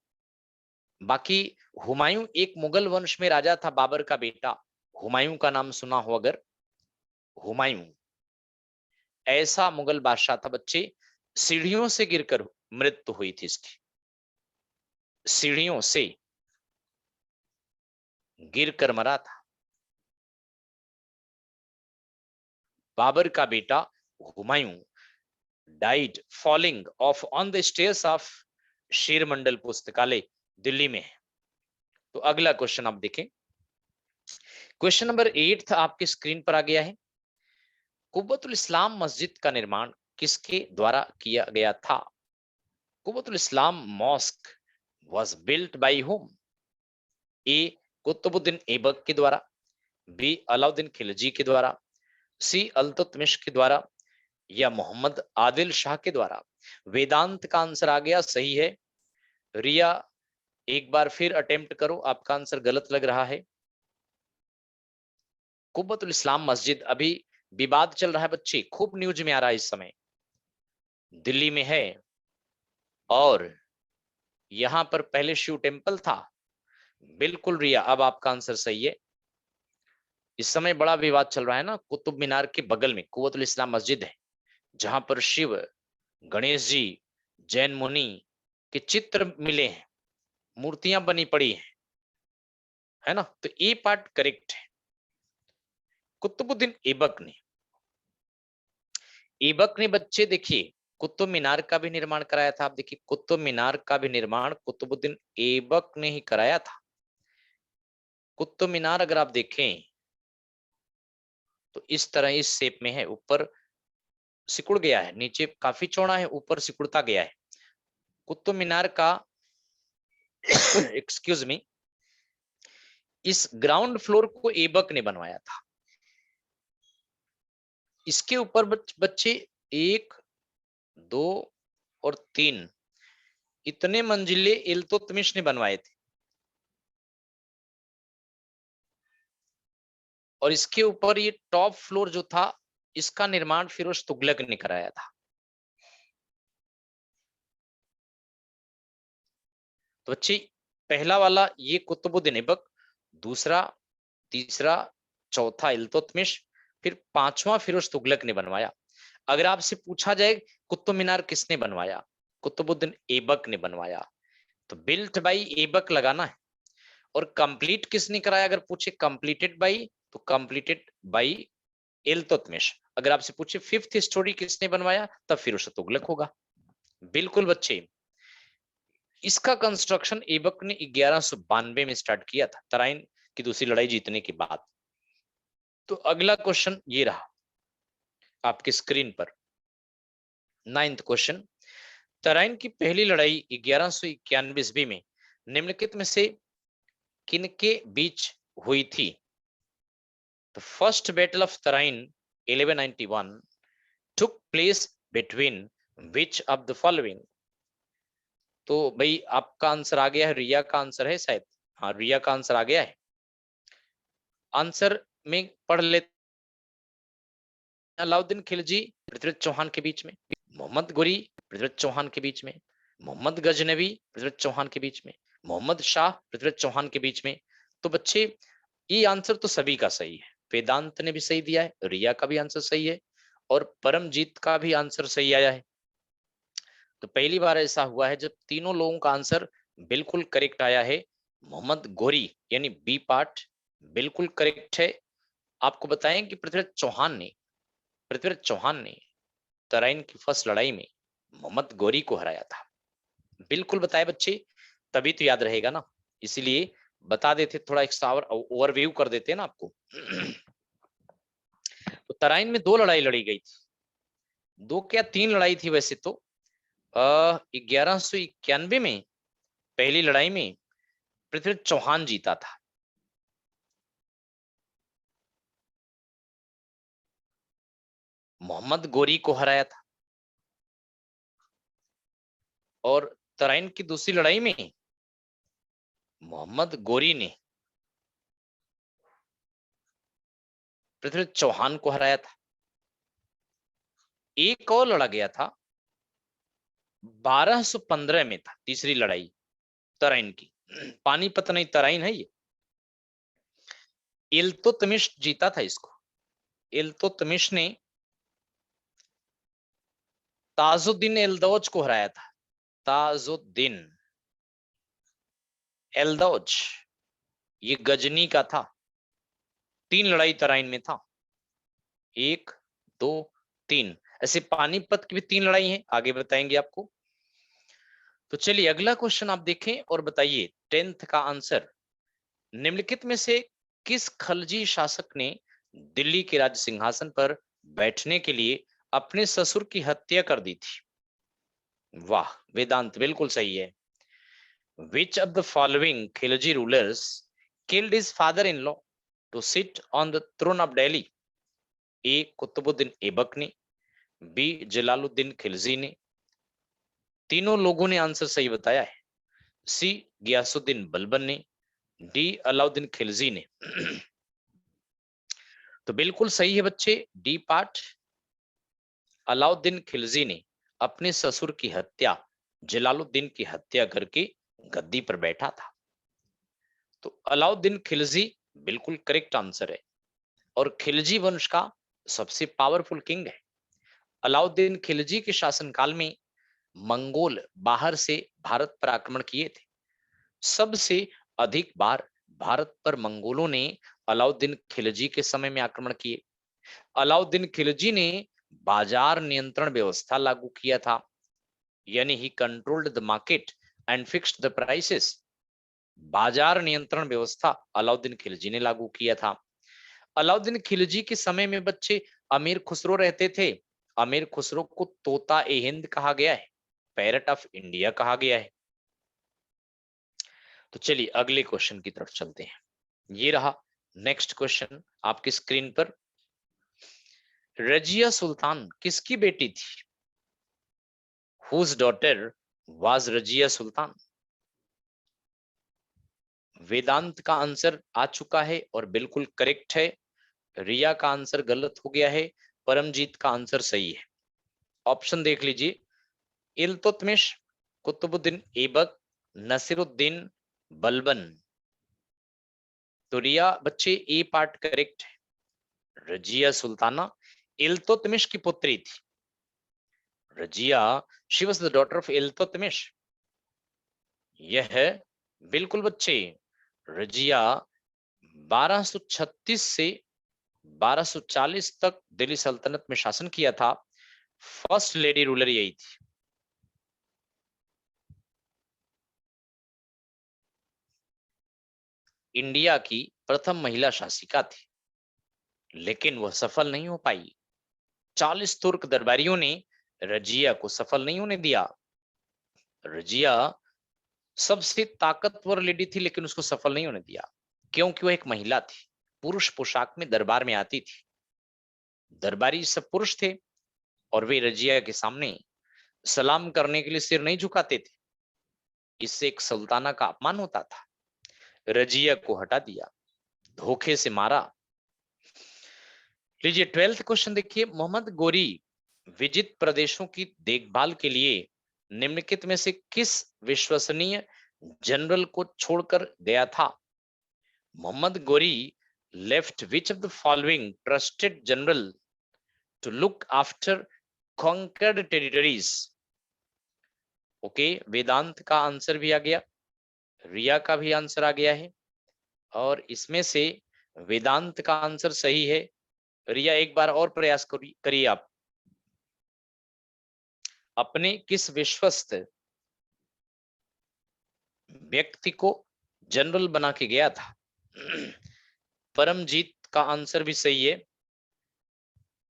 [SPEAKER 1] बाकी हुमायूं एक मुगल वंश में राजा था, बाबर का बेटा। हुमायूं का नाम सुना हो अगर, हुमायूं ऐसा मुगल बादशाह था बच्चे, सीढ़ियों से गिरकर मृत्यु हुई थी इसकी, सीढ़ियों से गिरकर मरा था। बाबर का बेटा Humayun died falling of on the stairs of शेर मंडल पुस्तकालय दिल्ली में है। तो अगला क्वेश्चन आप देखें, क्वेश्चन नंबर 8 आपकी स्क्रीन पर आ गया है। कुव्वतुल इस्लाम मस्जिद का निर्माण किसके द्वारा किया गया था? Quwwatul Islam mosque was built by whom? A Qutubuddin Aibak के द्वारा, बी अलाउद्दीन खिलजी के द्वारा, सी अल्तुतमिश के द्वारा, या मोहम्मद आदिल शाह के द्वारा। वेदांत का आंसर आ गया, सही है। रिया एक बार फिर अटेम्प्ट करो, आपका आंसर गलत लग रहा है। कुव्वतुल इस्लाम मस्जिद अभी विवाद चल रहा है बच्चे, खूब न्यूज में आ रहा है इस समय, दिल्ली में है। और यहां पर पहले शिव टेम्पल था। बिल्कुल रिया, अब आपका आंसर सही है। इस समय बड़ा विवाद चल रहा है ना, कुतुब मीनार के बगल में कुव्वतुल इस्लाम मस्जिद है, जहां पर शिव, गणेश जी, जैन मुनि के चित्र मिले हैं, मूर्तियां बनी पड़ी हैं, है ना। तो ए पार्ट करेक्ट है। कुतुबुद्दीन ऐबक ने बच्चे देखिए कुतुब मीनार का भी निर्माण कराया था। आप देखिए कुतुब मीनार का भी निर्माण कुतुबुद्दीन ऐबक ने ही कराया था। कुतुब मीनार अगर आप देखें तो इस तरह इस शेप में है, ऊपर सिकुड़ गया है, नीचे काफी चौड़ा है, ऊपर सिकुड़ता गया है। कुतुब मीनार का एक्सक्यूज मी, इस ग्राउंड फ्लोर को ऐबक ने बनवाया था। इसके ऊपर बच्चे 1, 2 और 3 इतने मंजिले इल्तुतमिश ने बनवाए थे। और इसके ऊपर ये टॉप फ्लोर जो था, इसका निर्माण फिरोज तुगलक ने कराया था। तो बच्चे पहला वाला ये कुतुबुद्दीन ऐबक, दूसरा, तीसरा, चौथा इल्तुतमिश, फिर पांचवा फिरोज तुगलक ने बनवाया। अगर आपसे पूछा जाए कुतुब मीनार किसने बनवाया, कुतुबुद्दीन ऐबक ने बनवाया, तो बिल्ट बाई ऐबक लगाना है। और कंप्लीट किसने कराया अगर पूछे कंप्लीटेड बाई, तो कंप्लीटेड बाई इल्तुतमिश। अगर आपसे पूछे फिफ्थ स्टोरी किसने बनवाया, तब फिरोज तुगलक होगा। बिल्कुल बच्चे, इसका कंस्ट्रक्शन ऐबक ने 1192 में स्टार्ट किया था, तराइन की दूसरी लड़ाई जीतने के बाद। तो अगला क्वेश्चन ये रहा आपकी स्क्रीन पर, 9th क्वेश्चन। तराइन की पहली लड़ाई 1191 ईस्वी में निम्नलिखित में से किनके बीच हुई थी? The first battle of Tarain 1191 took place between which of the following? तो भाई आपका आंसर आ गया है, रिया का आंसर है शायद, हाँ रिया का आंसर आ गया है। आंसर में पढ़ लेते, अलाउद्दीन खिलजी पृथ्वीराज चौहान के बीच में, मोहम्मद गोरी पृथ्वीराज चौहान के बीच में, मोहम्मद गजनवी पृथ्वीराज चौहान के बीच में, मोहम्मद शाह पृथ्वीराज चौहान के बीच में। तो बच्चे ये आंसर तो सभी का सही है, वेदांत ने भी सही दिया है, रिया का भी आंसर सही है, और परमजीत का भी आंसर सही आया है। तो पहली बार ऐसा हुआ है जब तीनों लोगों का आंसर बिल्कुल करेक्ट आया है। मोहम्मद गोरी यानी बी पार्ट बिल्कुल करेक्ट है। आपको बताएं कि पृथ्वीराज चौहान ने तराइन की फर्स्ट लड़ाई में मोहम्मद गौरी को हराया था। बिल्कुल बताए बच्चे, तभी तो याद रहेगा ना, इसीलिए बता देते, थोड़ा एक ओवरव्यू कर देते हैं ना आपको। तो तराइन में 2 लड़ाई लड़ी गई थी, 2 क्या 3 लड़ाई थी वैसे तो। 1191 में पहली लड़ाई में पृथ्वी चौहान जीता था। मोहम्मद गौरी को हराया था। और तराइन की दूसरी लड़ाई में मोहम्मद गौरी ने पृथ्वी चौहान को हराया था। एक और लड़ा गया था 1215 में था, तीसरी लड़ाई तराइन की। पानीपत नहीं, तराइन है ये। इल्तुतमिश जीता था इसको। इल्तुतमिश ने ताजुद्दीन एल्दौज को हराया था। ताजुद्दीन एल्दौज, ये गजनी का था। 3 लड़ाई तराइन में था, 1 2 3। ऐसे पानीपत की भी 3 लड़ाई हैं, आगे बताएंगे आपको। तो चलिए अगला क्वेश्चन आप देखें और बताइए 10th का आंसर। निम्नलिखित में से किस खलजी शासक ने दिल्ली के राज सिंहासन पर बैठने के लिए अपने ससुर की हत्या कर दी थी? वाह वेदांत, बिल्कुल सही है। Which of the following Khilji rulers killed his father-in-law to sit on the throne of Delhi? A. Qutubuddin Aibak ने, बी जलालुद्दीन खिलजी ने। तीनों लोगों ने आंसर सही बताया है। सी गियासुद्दीन बलबन ने, डी अलाउद्दीन खिलजी ने। तो बिल्कुल सही है बच्चे, डी पार्ट। अलाउद्दीन खिलजी ने अपने ससुर की हत्या, जलालुद्दीन की हत्या करके गद्दी पर बैठा था। तो अलाउद्दीन खिलजी बिल्कुल करेक्ट आंसर है, और खिलजी वंश का सबसे पावरफुल किंग है। अलाउद्दीन खिलजी के शासनकाल में मंगोल बाहर से भारत पर आक्रमण किए थे। सबसे अधिक बार भारत पर मंगोलों ने अलाउद्दीन खिलजी के समय में आक्रमण किए। अलाउद्दीन खिलजी ने बाजार नियंत्रण व्यवस्था लागू किया था, यानी he controlled the market and fixed the prices. बाजार नियंत्रण व्यवस्था अलाउद्दीन खिलजी ने लागू किया था। अलाउद्दीन खिलजी के समय में बच्चे अमीर खुसरो रहते थे। अमीर खुसरो को तोता ए हिंद कहा गया है, पैरट ऑफ इंडिया कहा गया है। तो चलिए अगले क्वेश्चन की तरफ चलते हैं। ये रहा नेक्स्ट क्वेश्चन आपकी स्क्रीन पर। रजिया सुल्तान किसकी बेटी थी? Whose daughter was Razia Sultan? वेदांत का आंसर आ चुका है और बिल्कुल करेक्ट है। रिया का आंसर गलत हो गया है, परमजीत का आंसर सही है। ऑप्शन देख लीजिए, इल्तुतमिश, कुतुबुद्दीन ऐबक, नसीरुद्दीन बलबन। तो रिया बच्चे ए पार्ट करेक्ट है। रजिया सुल्ताना इल्तुतमिश की पुत्री थी। Razia, she was the daughter of Iltutmish. यह है बिल्कुल बच्चे, रजिया 1236 से 1240 तक दिल्ली सल्तनत में शासन किया था। फर्स्ट लेडी रूलर यही थी। इंडिया की प्रथम महिला शासिका थी, लेकिन वह सफल नहीं हो पाई। 40 तुर्क दरबारियों ने रजिया को सफल नहीं होने दिया। रजिया सबसे ताकतवर लेडी थी, लेकिन उसको सफल नहीं होने दिया, क्योंकि वह एक महिला थी, पुरुष पोशाक में दरबार में आती थी। दरबारी सब पुरुष थे और वे रजिया के सामने सलाम करने के लिए सिर नहीं झुकाते थे। इससे एक सुल्ताना का अपमान होता था। रजिया को हटा दिया, धोखे से मारा। लीजिए 12th क्वेश्चन देखिए। मोहम्मद गोरी विजित प्रदेशों की देखभाल के लिए निम्नलिखित में से किस विश्वसनीय जनरल को छोड़कर गया था? Mohammad Ghori left which of the following trusted general to look after conquered territories? Okay, Vedant का आंसर भी आ गया, रिया का भी आंसर आ गया है, और इसमें से वेदांत का आंसर सही है। रिया एक बार और प्रयास करिए आप। अपने किस विश्वस्त व्यक्ति को जनरल बना के गया था? परमजीत का आंसर भी सही है।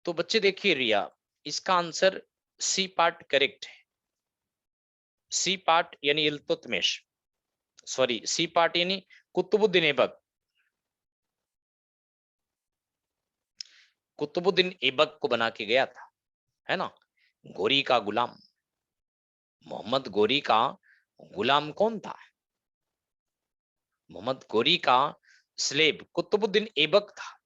[SPEAKER 1] तो बच्चे देखिए रिया, इसका आंसर सी पार्ट करेक्ट है। सी पार्ट यानी इल्तुतमिश, सॉरी सी पार्ट यानी कुतुबुद्दीन ऐबक। कुतुबुद्दीन ऐबक को बना के गया था, है ना। गोरी का गुलाम, मोहम्मद गोरी का गुलाम कौन था? मोहम्मद गोरी का स्लेब कुतुबुद्दीन ऐबक था।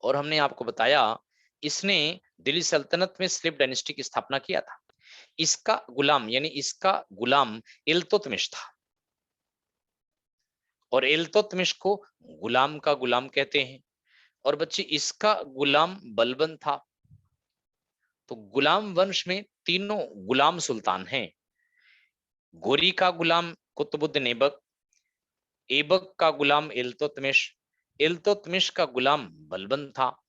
[SPEAKER 1] और हमने आपको बताया इसने दिल्ली सल्तनत में स्लेब डायनेस्टी की स्थापना किया था। इसका गुलाम यानी इसका गुलाम इल्तुतमिश था, और इल्तुतमिश को गुलाम का गुलाम कहते हैं। और बच्चे इसका गुलाम बलबन था। तो गुलाम वंश में तीनों गुलाम सुल्तान हैं। गोरी का गुलाम कुतुबुद्दीन ऐबक, ऐबक का गुलाम इल्तुतमिश, इल्तुतमिश का गुलाम बलबन था।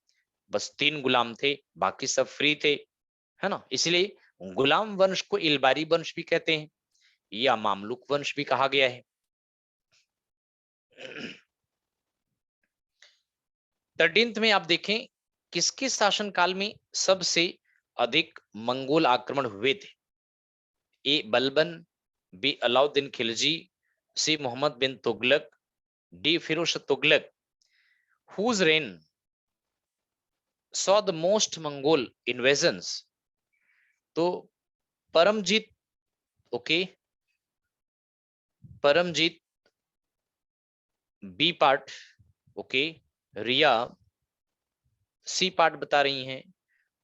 [SPEAKER 1] बस तीन गुलाम थे, बाकी सब फ्री थे, है ना। इसलिए गुलाम वंश को इलबारी वंश भी कहते हैं या मामलुक वंश भी कहा गया है। 13th में आप देखें किसके शासनकाल में सबसे अधिक मंगोल आक्रमण हुए थे? A Balban, B Alauddin Khilji, C Mohammad bin Tughlaq, D Firoz Tughlaq. Whose reign saw the most Mongol invasions? तो Paramjit, okay, Paramjit B part, okay, Riya C part बता रही हैं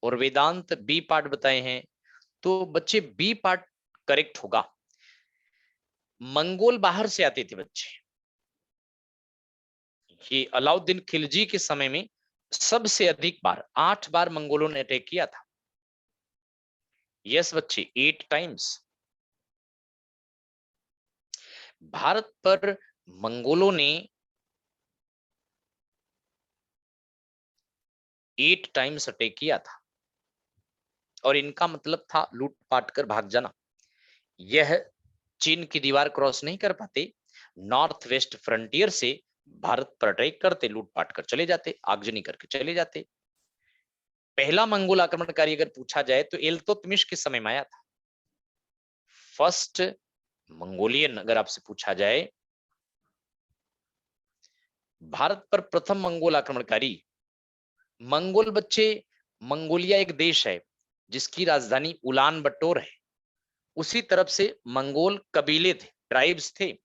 [SPEAKER 1] और वेदांत बी पार्ट बताए हैं। तो बच्चे बी पार्ट करेक्ट होगा। मंगोल बाहर से आते थे बच्चे। ये अलाउद्दीन खिलजी के समय में सबसे अधिक बार 8 बार मंगोलों ने अटैक किया था। यस बच्चे, 8 टाइम्स। भारत पर मंगोलों ने 8 टाइम्स अटैक किया था, और इनका मतलब था लूटपाट कर भाग जाना। यह चीन की दीवार क्रॉस नहीं कर पाते, नॉर्थ वेस्ट फ्रंटियर से भारत पर अटैक करते, लूटपाट कर चले जाते, आगजनी करके चले जाते। पहला मंगोल आक्रमणकारी अगर पूछा जाए तो इल्तुतमिश के समय में आया था। फर्स्ट मंगोलियन अगर आपसे पूछा जाए, भारत पर प्रथम मंगोल आक्रमणकारी, मंगोल बच्चे, मंगोलिया एक देश है जिसकी राजधानी उलान बटोर है। उसी तरफ से मंगोल कबीले थे, ट्राइब्स थे।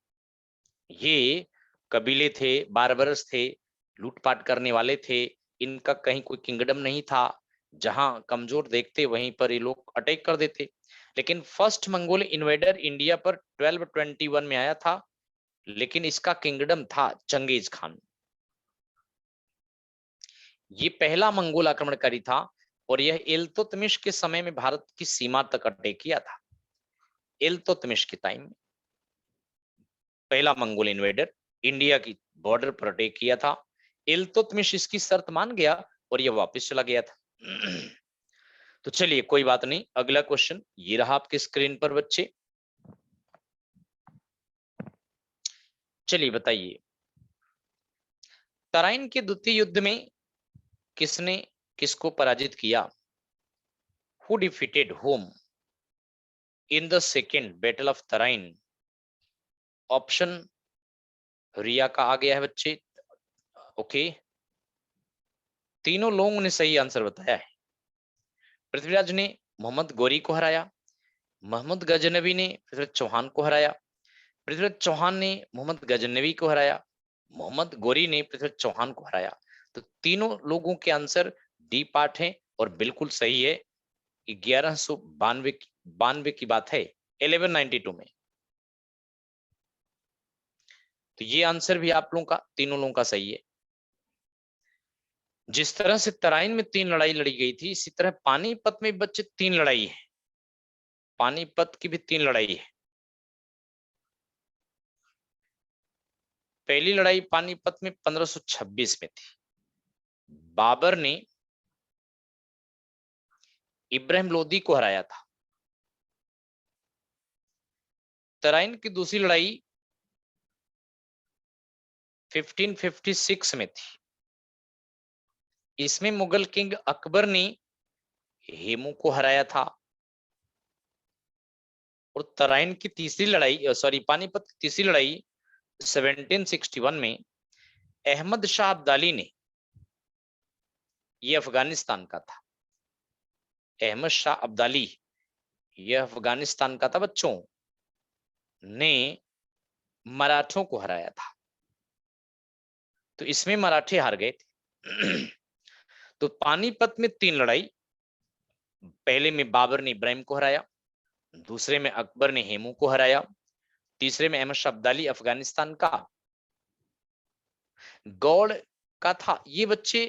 [SPEAKER 1] ये कबीले थे, बारबरस थे, लूटपाट करने वाले थे। इनका कहीं कोई किंगडम नहीं था। जहां कमजोर देखते वहीं पर ये लोग अटैक कर देते। लेकिन फर्स्ट मंगोल इन्वेडर इंडिया पर 1221 में आया था, लेकिन इसका किंगडम था चंगेज खान। ये पहला मंगोल आक्रमणकारी था, और यह इल्तुतमिश के समय में भारत की सीमा तक अटैक किया था। इल्तुतमिश के टाइम में पहला मंगोल इन्वेडर इंडिया की बॉर्डर पर अटैक किया था। इल्तुतमिश इसकी शर्त मान गया और यह वापस चला गया था। तो चलिए कोई बात नहीं, अगला क्वेश्चन ये रहा आपके स्क्रीन पर बच्चे। चलिए बताइए, तराइन के द्वितीय युद्ध में किसने किसको पराजित किया? Who defeated whom in the second battle of Tarain? Option Riya का आ गया है बच्चे, ओके। तीनों लोगों ने सही आंसर बताया है। पृथ्वीराज ने मोहम्मद गोरी को हराया, मोहम्मद गजनवी ने पृथ्वीराज चौहान को हराया, पृथ्वीराज चौहान ने मोहम्मद गजनवी को हराया, मोहम्मद गोरी ने पृथ्वीराज चौहान को हराया। तो तीनों लोगों के आंसर डी पार्ट हैं और बिल्कुल सही है। 1192 की बात है, 1192 में। तो ये आंसर भी आप लोगों का, तीनों लोगों का सही है। जिस तरह से तराइन में 3 लड़ाई लड़ी गई थी, इसी तरह पानीपत में बच्चे 3 लड़ाई है। पानीपत की भी 3 लड़ाई है। पहली लड़ाई पानीपत में 1526 में थी। बाबर ने इब्राहिम लोदी को हराया था। तराइन की दूसरी लड़ाई 1556 में थी। इसमें मुगल किंग अकबर ने हेमू को हराया था। और तराइन की तीसरी लड़ाई, सॉरी, पानीपत की तीसरी लड़ाई 1761 में अहमद शाह अब्दाली ने, यह अफगानिस्तान का था, अहमद शाह अब्दाली यह अफगानिस्तान का था बच्चों, ने मराठों को हराया था। तो इसमें मराठे हार गए थे। तो पानीपत में 3 लड़ाई, पहले में बाबर ने इब्राहिम को हराया, दूसरे में अकबर ने हेमू को हराया, तीसरे में अहमद शाह अब्दाली अफगानिस्तान का गौड़ का था। ये बच्चे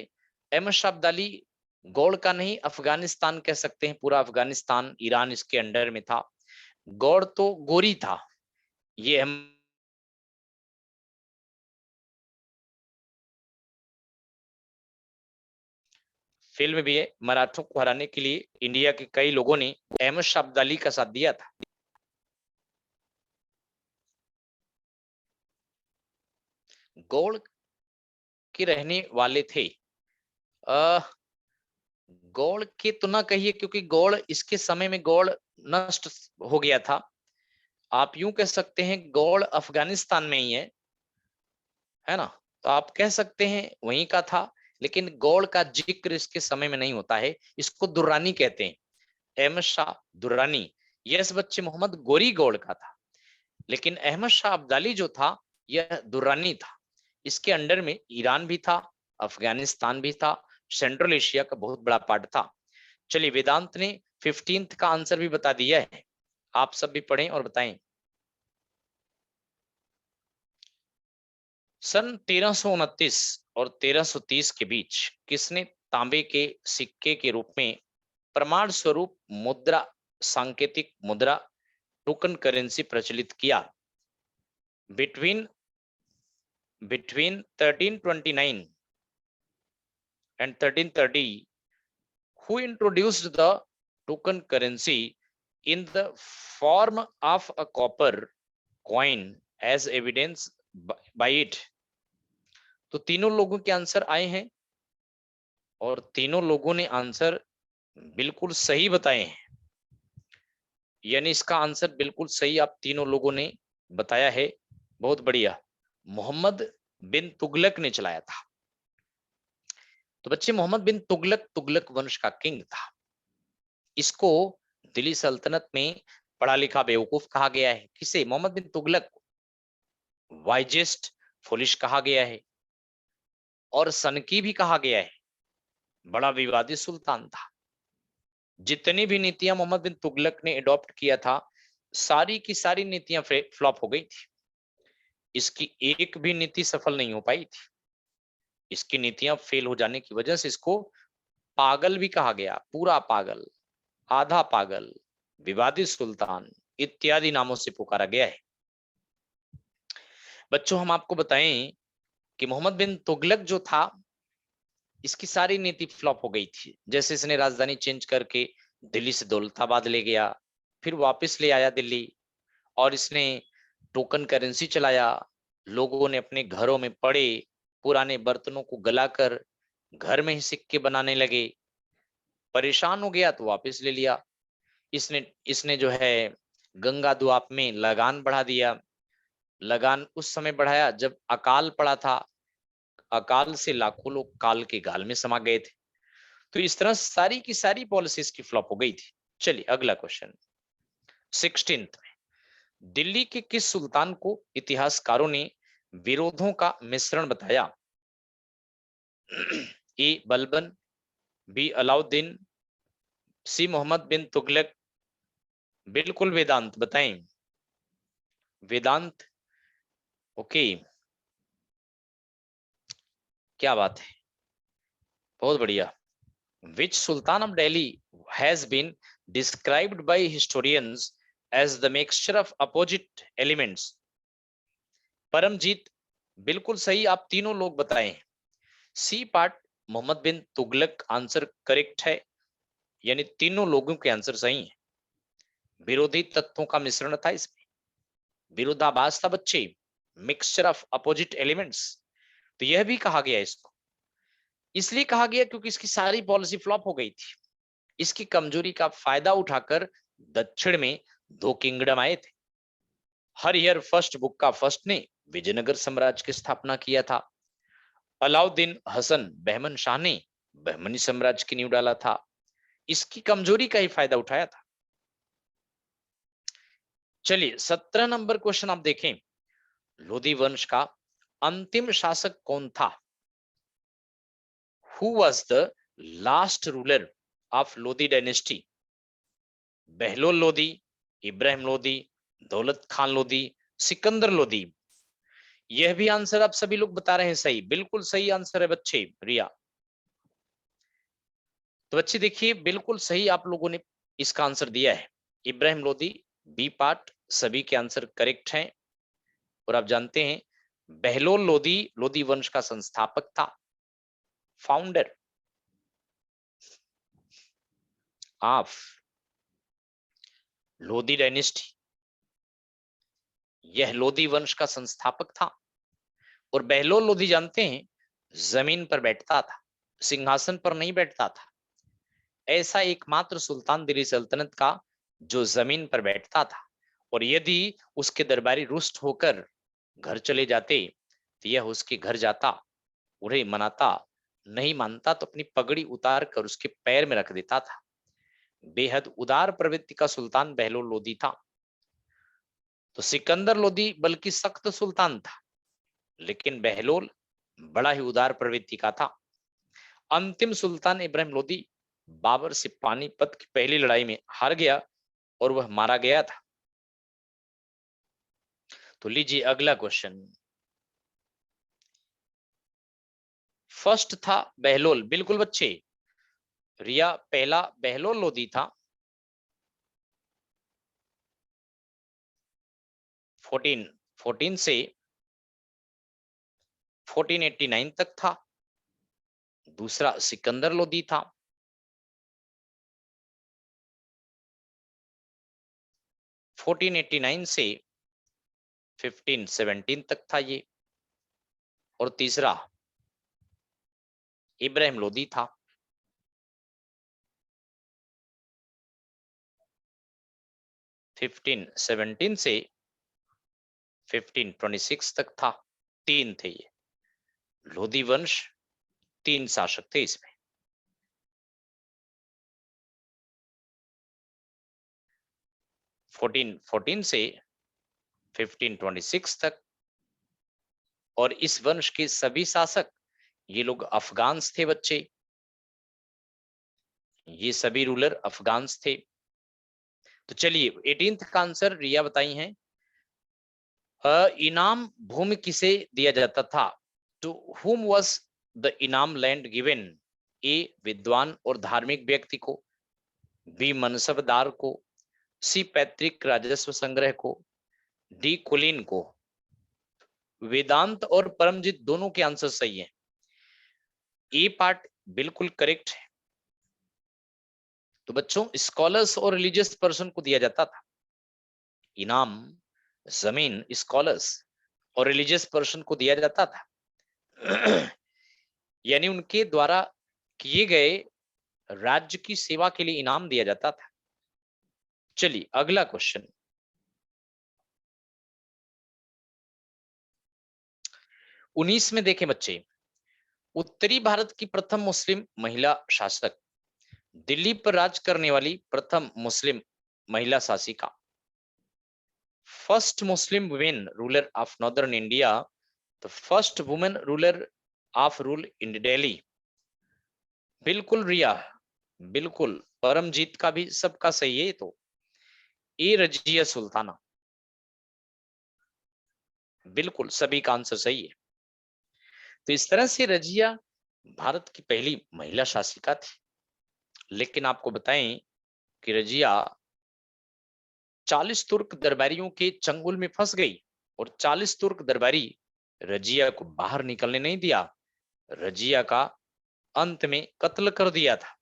[SPEAKER 1] अहमद शाह अब्दाली गौड़ का नहीं, अफगानिस्तान कह सकते हैं, पूरा अफगानिस्तान, ईरान इसके अंडर में था। गौड़ तो गोरी था, ये फिल्म भी है। मराठों को हराने के लिए इंडिया के कई लोगों ने अहमद शाह अब्दाली का साथ दिया था। गौड़ के रहने वाले थे, गौड़ के तो ना कहिए, क्योंकि गौड़ इसके समय में गौड़ नष्ट हो गया था। आप यूं कह सकते हैं गौड़ अफगानिस्तान में ही है ना, तो आप कह सकते हैं वहीं का था। लेकिन गौड़ का जिक्र इसके समय में नहीं होता है, इसको दुर्रानी कहते हैं, अहमद शाह दुर्रानी। यस बच्चे, मोहम्मद गोरी गौड़ का था, लेकिन अहमद शाह अब्दाली जो था यह दुर्रानी था। इसके अंडर में ईरान भी था, अफगानिस्तान भी था, सेंट्रल एशिया का बहुत बड़ा पार्ट था। चलिए, वेदांत ने 15th का आंसर भी बता दिया है, आप सब भी पढ़ें और बताएं। सन 1329 और 1330 के बीच किसने तांबे के सिक्के के रूप में प्रमाण स्वरूप मुद्रा, सांकेतिक मुद्रा, टोकन करेंसी प्रचलित किया? Between 1329 and 1330, who introduced the token currency in the form of a copper coin as evidence by it? तो तीनों लोगों के आंसर आए हैं और तीनों लोगों ने आंसर बिल्कुल सही बताए हैं, यानी इसका आंसर बिल्कुल सही आप तीनों लोगों ने बताया है। बहुत बढ़िया। मोहम्मद बिन तुगलक ने चलाया था। तो बच्चे, मोहम्मद बिन तुगलक तुगलक वंश का किंग था। इसको दिल्ली सल्तनत में पढ़ा लिखा बेवकूफ कहा गया है। किसे? मोहम्मद बिन तुगलक को वाइजेस्ट फुलिश कहा गया है और सनकी भी कहा गया है। बड़ा विवादित सुल्तान था। जितनी भी नीतियां मोहम्मद बिन तुगलक ने अडॉप्ट किया था, सारी की सारी नीतियां फ्लॉप हो गई थी। इसकी एक भी नीति सफल नहीं हो पाई थी। इसकी नीतियां फेल हो जाने की वजह से इसको पागल भी कहा गया, पूरा पागल, आधा पागल, विवादित सुल्तान इत्यादि नामों से पुकारा गया है। बच्चों, हम आपको बताएं कि मोहम्मद बिन तुगलक जो था, इसकी सारी नीति फ्लॉप हो गई थी। जैसे इसने राजधानी चेंज करके दिल्ली से दौलताबाद ले गया, फिर वापस ले आया दिल्ली, और इसने टोकन करेंसी चलाया। लोगों ने अपने घरों में पड़े पुराने बर्तनों को गलाकर घर में ही सिक्के बनाने लगे। परेशान हो गया तो वापस ले लिया। इसने इसने जो है गंगा दुआब में लगान बढ़ा दिया। लगान उस समय बढ़ाया जब अकाल पड़ा था। अकाल से लाखों लोग काल के गाल में समा गए थे। तो इस तरह सारी की सारी पॉलिसीज की फ्लॉप हो गई थी। चलिए, अगला क्वेश्चन। 16th में दिल्ली के किस सुल्तान को इतिहासकारों ने विरोधों का मिश्रण बताया? ए बलबन, बी अलाउद्दीन, सी मोहम्मद बिन तुगलक। बिल्कुल वेदांत बताएं। वेदांत, ओके, क्या बात है, बहुत बढ़िया। Which Sultan of Delhi has been described by historians as the mixture of opposite elements? Paramjit, बिल्कुल सही, आप तीनों लोग बताएं। C part Mohammad bin Tughlaq answer correct है। यानी तीनों लोगों के आंसर सही है। विरोधी तत्वों का मिश्रण था इसमें, विरोधाभास था बच्चे, मिक्सचर ऑफ अपोजिट एलिमेंट्स। तो यह भी कहा गया इसको, इसलिए कहा गया क्योंकि इसकी सारी पॉलिसी फ्लॉप हो गई थी। इसकी कमजोरी का फायदा उठाकर दक्षिण में दो किंगडम आए थे। हरिहर फर्स्ट बुक का फर्स्ट ने विजयनगर साम्राज्य की स्थापना किया था। अलाउद्दीन हसन बहमन शाह ने बहमनी साम्राज्य की नींव डाला था। इसकी कमजोरी का ही फायदा उठाया था। चलिए 17 नंबर क्वेश्चन आप देखें, लोधी वंश का अंतिम शासक कौन था? Who was the last ruler of Lodi dynasty? Bahlol Lodhi, Ibrahim Lodhi, दौलत खान लोधी, सिकंदर लोधी। यह भी आंसर आप सभी लोग बता रहे हैं सही, बिल्कुल सही आंसर है बच्चे। रिया, तो बच्चे देखिए बिल्कुल सही आप लोगों ने इसका आंसर दिया है, इब्राहिम लोधी। बी पार्ट सभी के आंसर करेक्ट हैं। और आप जानते हैं बहलोल लोधी लोधी वंश का संस्थापक था, फाउंडर ऑफ लोधी डायनेस्टी। यह लोधी वंश का संस्थापक था। और बहलोल लोधी जानते हैं जमीन पर बैठता था, सिंहासन पर नहीं बैठता था। ऐसा एकमात्र सुल्तान दिल्ली सल्तनत का जो जमीन पर बैठता था। और यदि उसके दरबारी रुष्ट होकर घर चले जाते तो यह उसके घर जाता, उन्हें मनाता, नहीं मानता तो अपनी पगड़ी उतार कर उसके पैर में रख देता था। बेहद उदार प्रवृत्ति का सुल्तान बहलोल लोधी था। तो सिकंदर लोधी बल्कि सख्त सुल्तान था, लेकिन बहलोल बड़ा ही उदार प्रवृत्ति का था। अंतिम सुल्तान इब्राहिम लोधी बाबर से पानीपत की पहली लड़ाई में हार गया और वह मारा गया था। तो लीजिए अगला क्वेश्चन। फर्स्ट था बहलोल, बिल्कुल बच्चे। रिया, पहला बहलोल लोधी था। 1414 से 1489 तक था। दूसरा सिकंदर लोधी था। 1489 से 1517 तक था ये। और तीसरा इब्राहिम लोधी था। 1517 से 1526 तक था। तीन थे ये लोधी वंश, तीन शासक थे इसमें। फोर्टीन 14 से 1526 तक। और इस वंश के सभी शासक ये लोग अफगान्स थे बच्चे, ये सभी रूलर अफगान्स थे। तो चलिए 18th का आंसर रिया बताई है। इनाम भूमि किसे दिया जाता था? टू हुम वाज द इनाम लैंड गिवन? ए विद्वान और धार्मिक व्यक्ति को, बी मनसबदार को, सी पैतृक राजस्व संग्रह को, डी कुलीन को। वेदांत और परमजीत दोनों के आंसर सही है। ए पार्ट बिल्कुल करेक्ट है। तो बच्चों स्कॉलर्स और रिलीजियस पर्सन को दिया जाता था इनाम, जमीन स्कॉलर्स और रिलीजियस पर्सन को दिया जाता था। यानी उनके द्वारा किए गए राज्य की सेवा के लिए इनाम दिया जाता था। चलिए अगला क्वेश्चन। 19 में देखें बच्चे, उत्तरी भारत की प्रथम मुस्लिम महिला शासक, दिल्ली पर राज करने वाली प्रथम मुस्लिम महिला शासिका, first Muslim women ruler of northern India, the first women ruler of rule in Delhi. बिल्कुल रिया, बिल्कुल परमजीत का भी सबका सही है। तो ए रजिया सुल्ताना, बिल्कुल सभी का आंसर सही है। तो इस तरह से रजिया भारत की पहली महिला शासिका थी। लेकिन आपको बताएं कि रजिया 40 तुर्क दरबारियों के चंगुल में फंस गई और 40 तुर्क दरबारी रजिया को बाहर निकलने नहीं दिया। रजिया का अंत में कत्ल कर दिया था।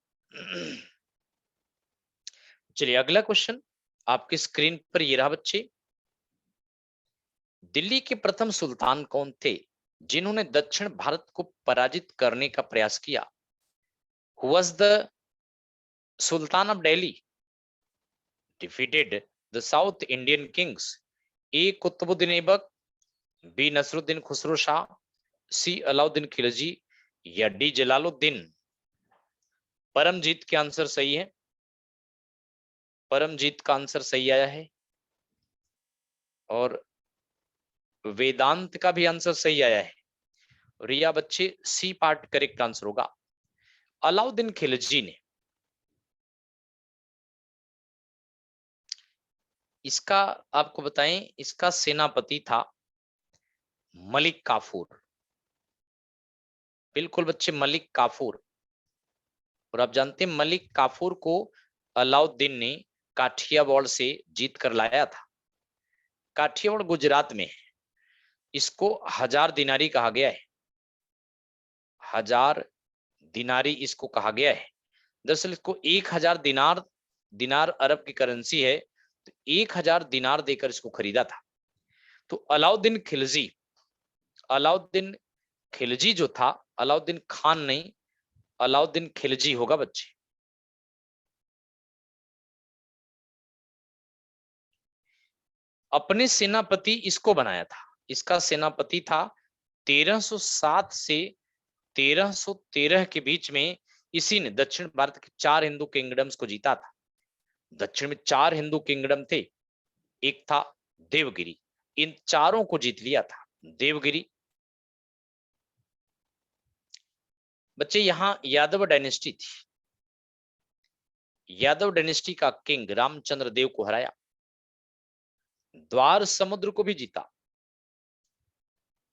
[SPEAKER 1] चलिए अगला क्वेश्चन आपकी स्क्रीन पर ये रहा बच्चे। दिल्ली के प्रथम सुल्तान कौन थे जिन्होंने दक्षिण भारत को पराजित करने का प्रयास किया? Who was the Sultan of Delhi defeated the South Indian kings? A. Qutubuddin Aibak, B. Nasruddin Khusro Shah, C. Alauddin Khilji या D. जलालुद्दीन? परमजीत के आंसर सही है। परमजीत का आंसर सही आया है और वेदांत का भी आंसर सही आया है। रिया बच्चे सी पार्ट करेक्ट आंसर होगा। अलाउद्दीन खिलजी ने इसका आपको बताएं, इसका सेनापति था मलिक काफूर। बिल्कुल बच्चे, मलिक काफूर। और आप जानते हैं मलिक काफूर को अलाउद्दीन ने काठियावाड़ से जीत कर लाया था। काठियावाड़ गुजरात में है। इसको 1000 दिनारी कहा गया है। 1000 दिनारी इसको कहा गया है। दरअसल इसको 1000 दिनार, दिनार अरब की करेंसी है, तो 1000 दिनार देकर इसको खरीदा था। तो अलाउद्दीन खिलजी, अलाउद्दीन खिलजी जो था, अलाउद्दीन खान नहीं, अलाउद्दीन खिलजी होगा बच्चे। अपने सेनापति इसको बनाया था। इसका सेनापति था 1307 से 1313 के बीच में। इसी ने दक्षिण भारत के 4 हिंदू किंगडम्स को जीता था। दक्षिण में 4 हिंदू किंगडम थे, एक था देवगिरी, इन चारों को जीत लिया था देवगिरी। बच्चे यहां यादव डायनेस्टी थी। यादव डायनेस्टी का किंग रामचंद्र देव को हराया। द्वार समुद्र को भी जीता।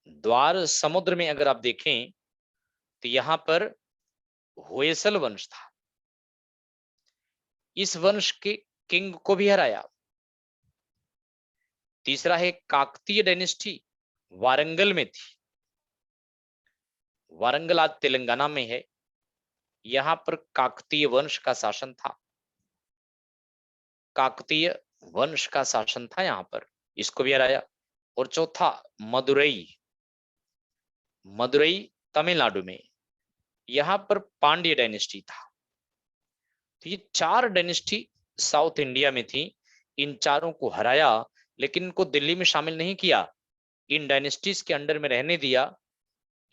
[SPEAKER 1] द्वार समुद्र में अगर आप देखें तो यहां पर होयसल वंश था, इस वंश के किंग को भी हराया। तीसरा है काकतीय डायनेस्टी, वारंगल में थी। वारंगल आज तेलंगाना में है। यहां पर काकतीय वंश का शासन था। काकतीय वंश का शासन था यहां पर, इसको भी हराया। और चौथा मदुरई, मदुरई तमिलनाडु में, यहां पर पांड्य डायनेस्टी था। तो ये 4 डायनेस्टी साउथ इंडिया में थी। इन चारों को हराया, लेकिन इनको दिल्ली में शामिल नहीं किया। इन डायनेस्टीज के अंडर में रहने दिया।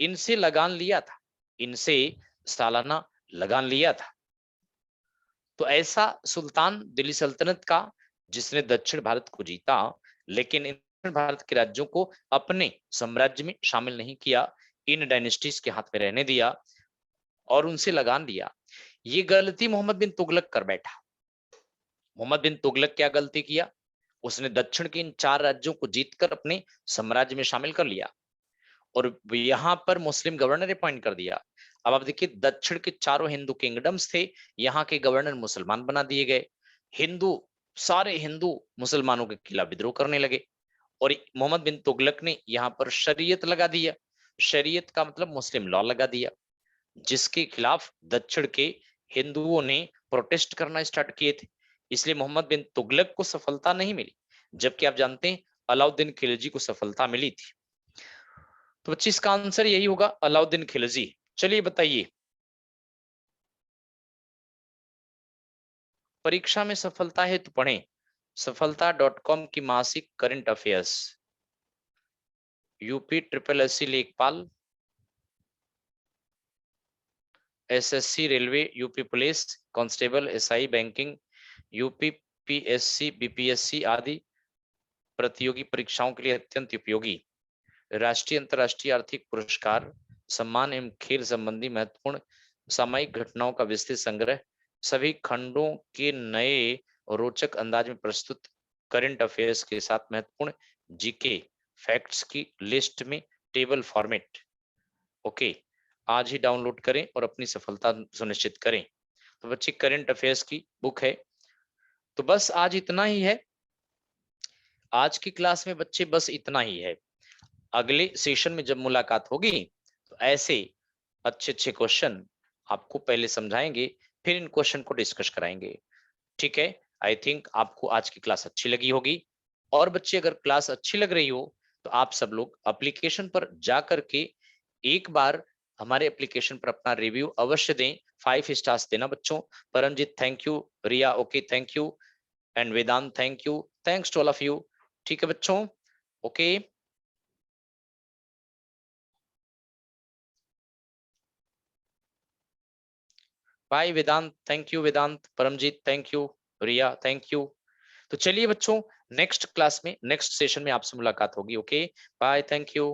[SPEAKER 1] इनसे लगान लिया था, इनसे सालाना लगान लिया था। तो ऐसा सुल्तान दिल्ली सल्तनत का जिसने दक्षिण भारत को जीता, लेकिन दक्षिण भारत के राज्यों को अपने साम्राज्य में शामिल नहीं किया। इन डायनेस्टीज के हाथ में रहने दिया और उनसे लगान लिया। ये गलती मोहम्मद बिन तुगलक कर बैठा। मोहम्मद बिन तुगलक क्या गलती किया? उसने दक्षिण के इन 4 राज्यों को जीतकर अपने साम्राज्य में शामिल कर लिया और यहां पर मुस्लिम गवर्नर अपॉइंट कर दिया। अब आप देखिए, दक्षिण के चारों हिंदू किंगडम्स थे, यहाँ के गवर्नर मुसलमान बना दिए गए। हिंदू, सारे हिंदू मुसलमानों के खिलाफ विद्रोह करने लगे और मोहम्मद बिन तुगलक ने यहाँ पर शरीयत लगा दिया। शरीयत का मतलब मुस्लिम लॉ लगा दिया, जिसके खिलाफ दक्षिण के हिंदुओं ने प्रोटेस्ट करना स्टार्ट किए थे। इसलिए मोहम्मद बिन तुगलक को सफलता नहीं मिली, जबकि आप जानते हैं अलाउद्दीन खिलजी को सफलता मिली थी। तो बच्चे इसका आंसर यही होगा, अलाउद्दीन खिलजी। चलिए बताइए, परीक्षा में सफलता है तो पढ़ें सफलता.com की मासिक current affairs. UP triple SC लेखपाल, SSC railway, UP police constable, SI banking, UP PSC BPSC आदि प्रतियोगी परीक्षाओं के लिए अत्यंत उपयोगी राष्ट्रीय अंतर्राष्ट्रीय आर्थिक पुरस्कार, सम्मान एवं खेल संबंधी महत्वपूर्ण सामयिक घटनाओं का विस्तृत संग्रह, सभी खंडों के नए और रोचक अंदाज में प्रस्तुत करंट अफेयर्स के साथ महत्वपूर्ण जीके फैक्ट्स की लिस्ट में टेबल फॉर्मेट। ओके, आज ही डाउनलोड करें और अपनी सफलता सुनिश्चित करें। तो बच्चे करंट अफेयर्स की बुक है। तो बस आज इतना ही है। आज की क्लास में बच्चे बस इतना ही है। अगले सेशन में जब मुलाकात होगी तो ऐसे अच्छे अच्छे क्वेश्चन आपको पहले समझाएंगे, फिर इन क्वेश्चन को डिस्कस कराएंगे। ठीक है, आई थिंक आपको आज की क्लास अच्छी लगी होगी। और बच्चे अगर क्लास अच्छी लग रही हो तो आप सब लोग एप्लीकेशन पर जा करके एक बार हमारे एप्लीकेशन पर अपना रिव्यू अवश्य दें, 5 स्टार्स देना बच्चों। Paramjeet thank you, Riya okay thank you, and Vedant thank you, thanks to all of you. ठीक है बच्चों, okay. Bye Vedant, thank you Vedant, Paramjeet thank you, Riya thank you. तो चलिए बच्चों, नेक्स्ट क्लास में नेक्स्ट सेशन में आपसे मुलाकात होगी। Okay bye, thank you.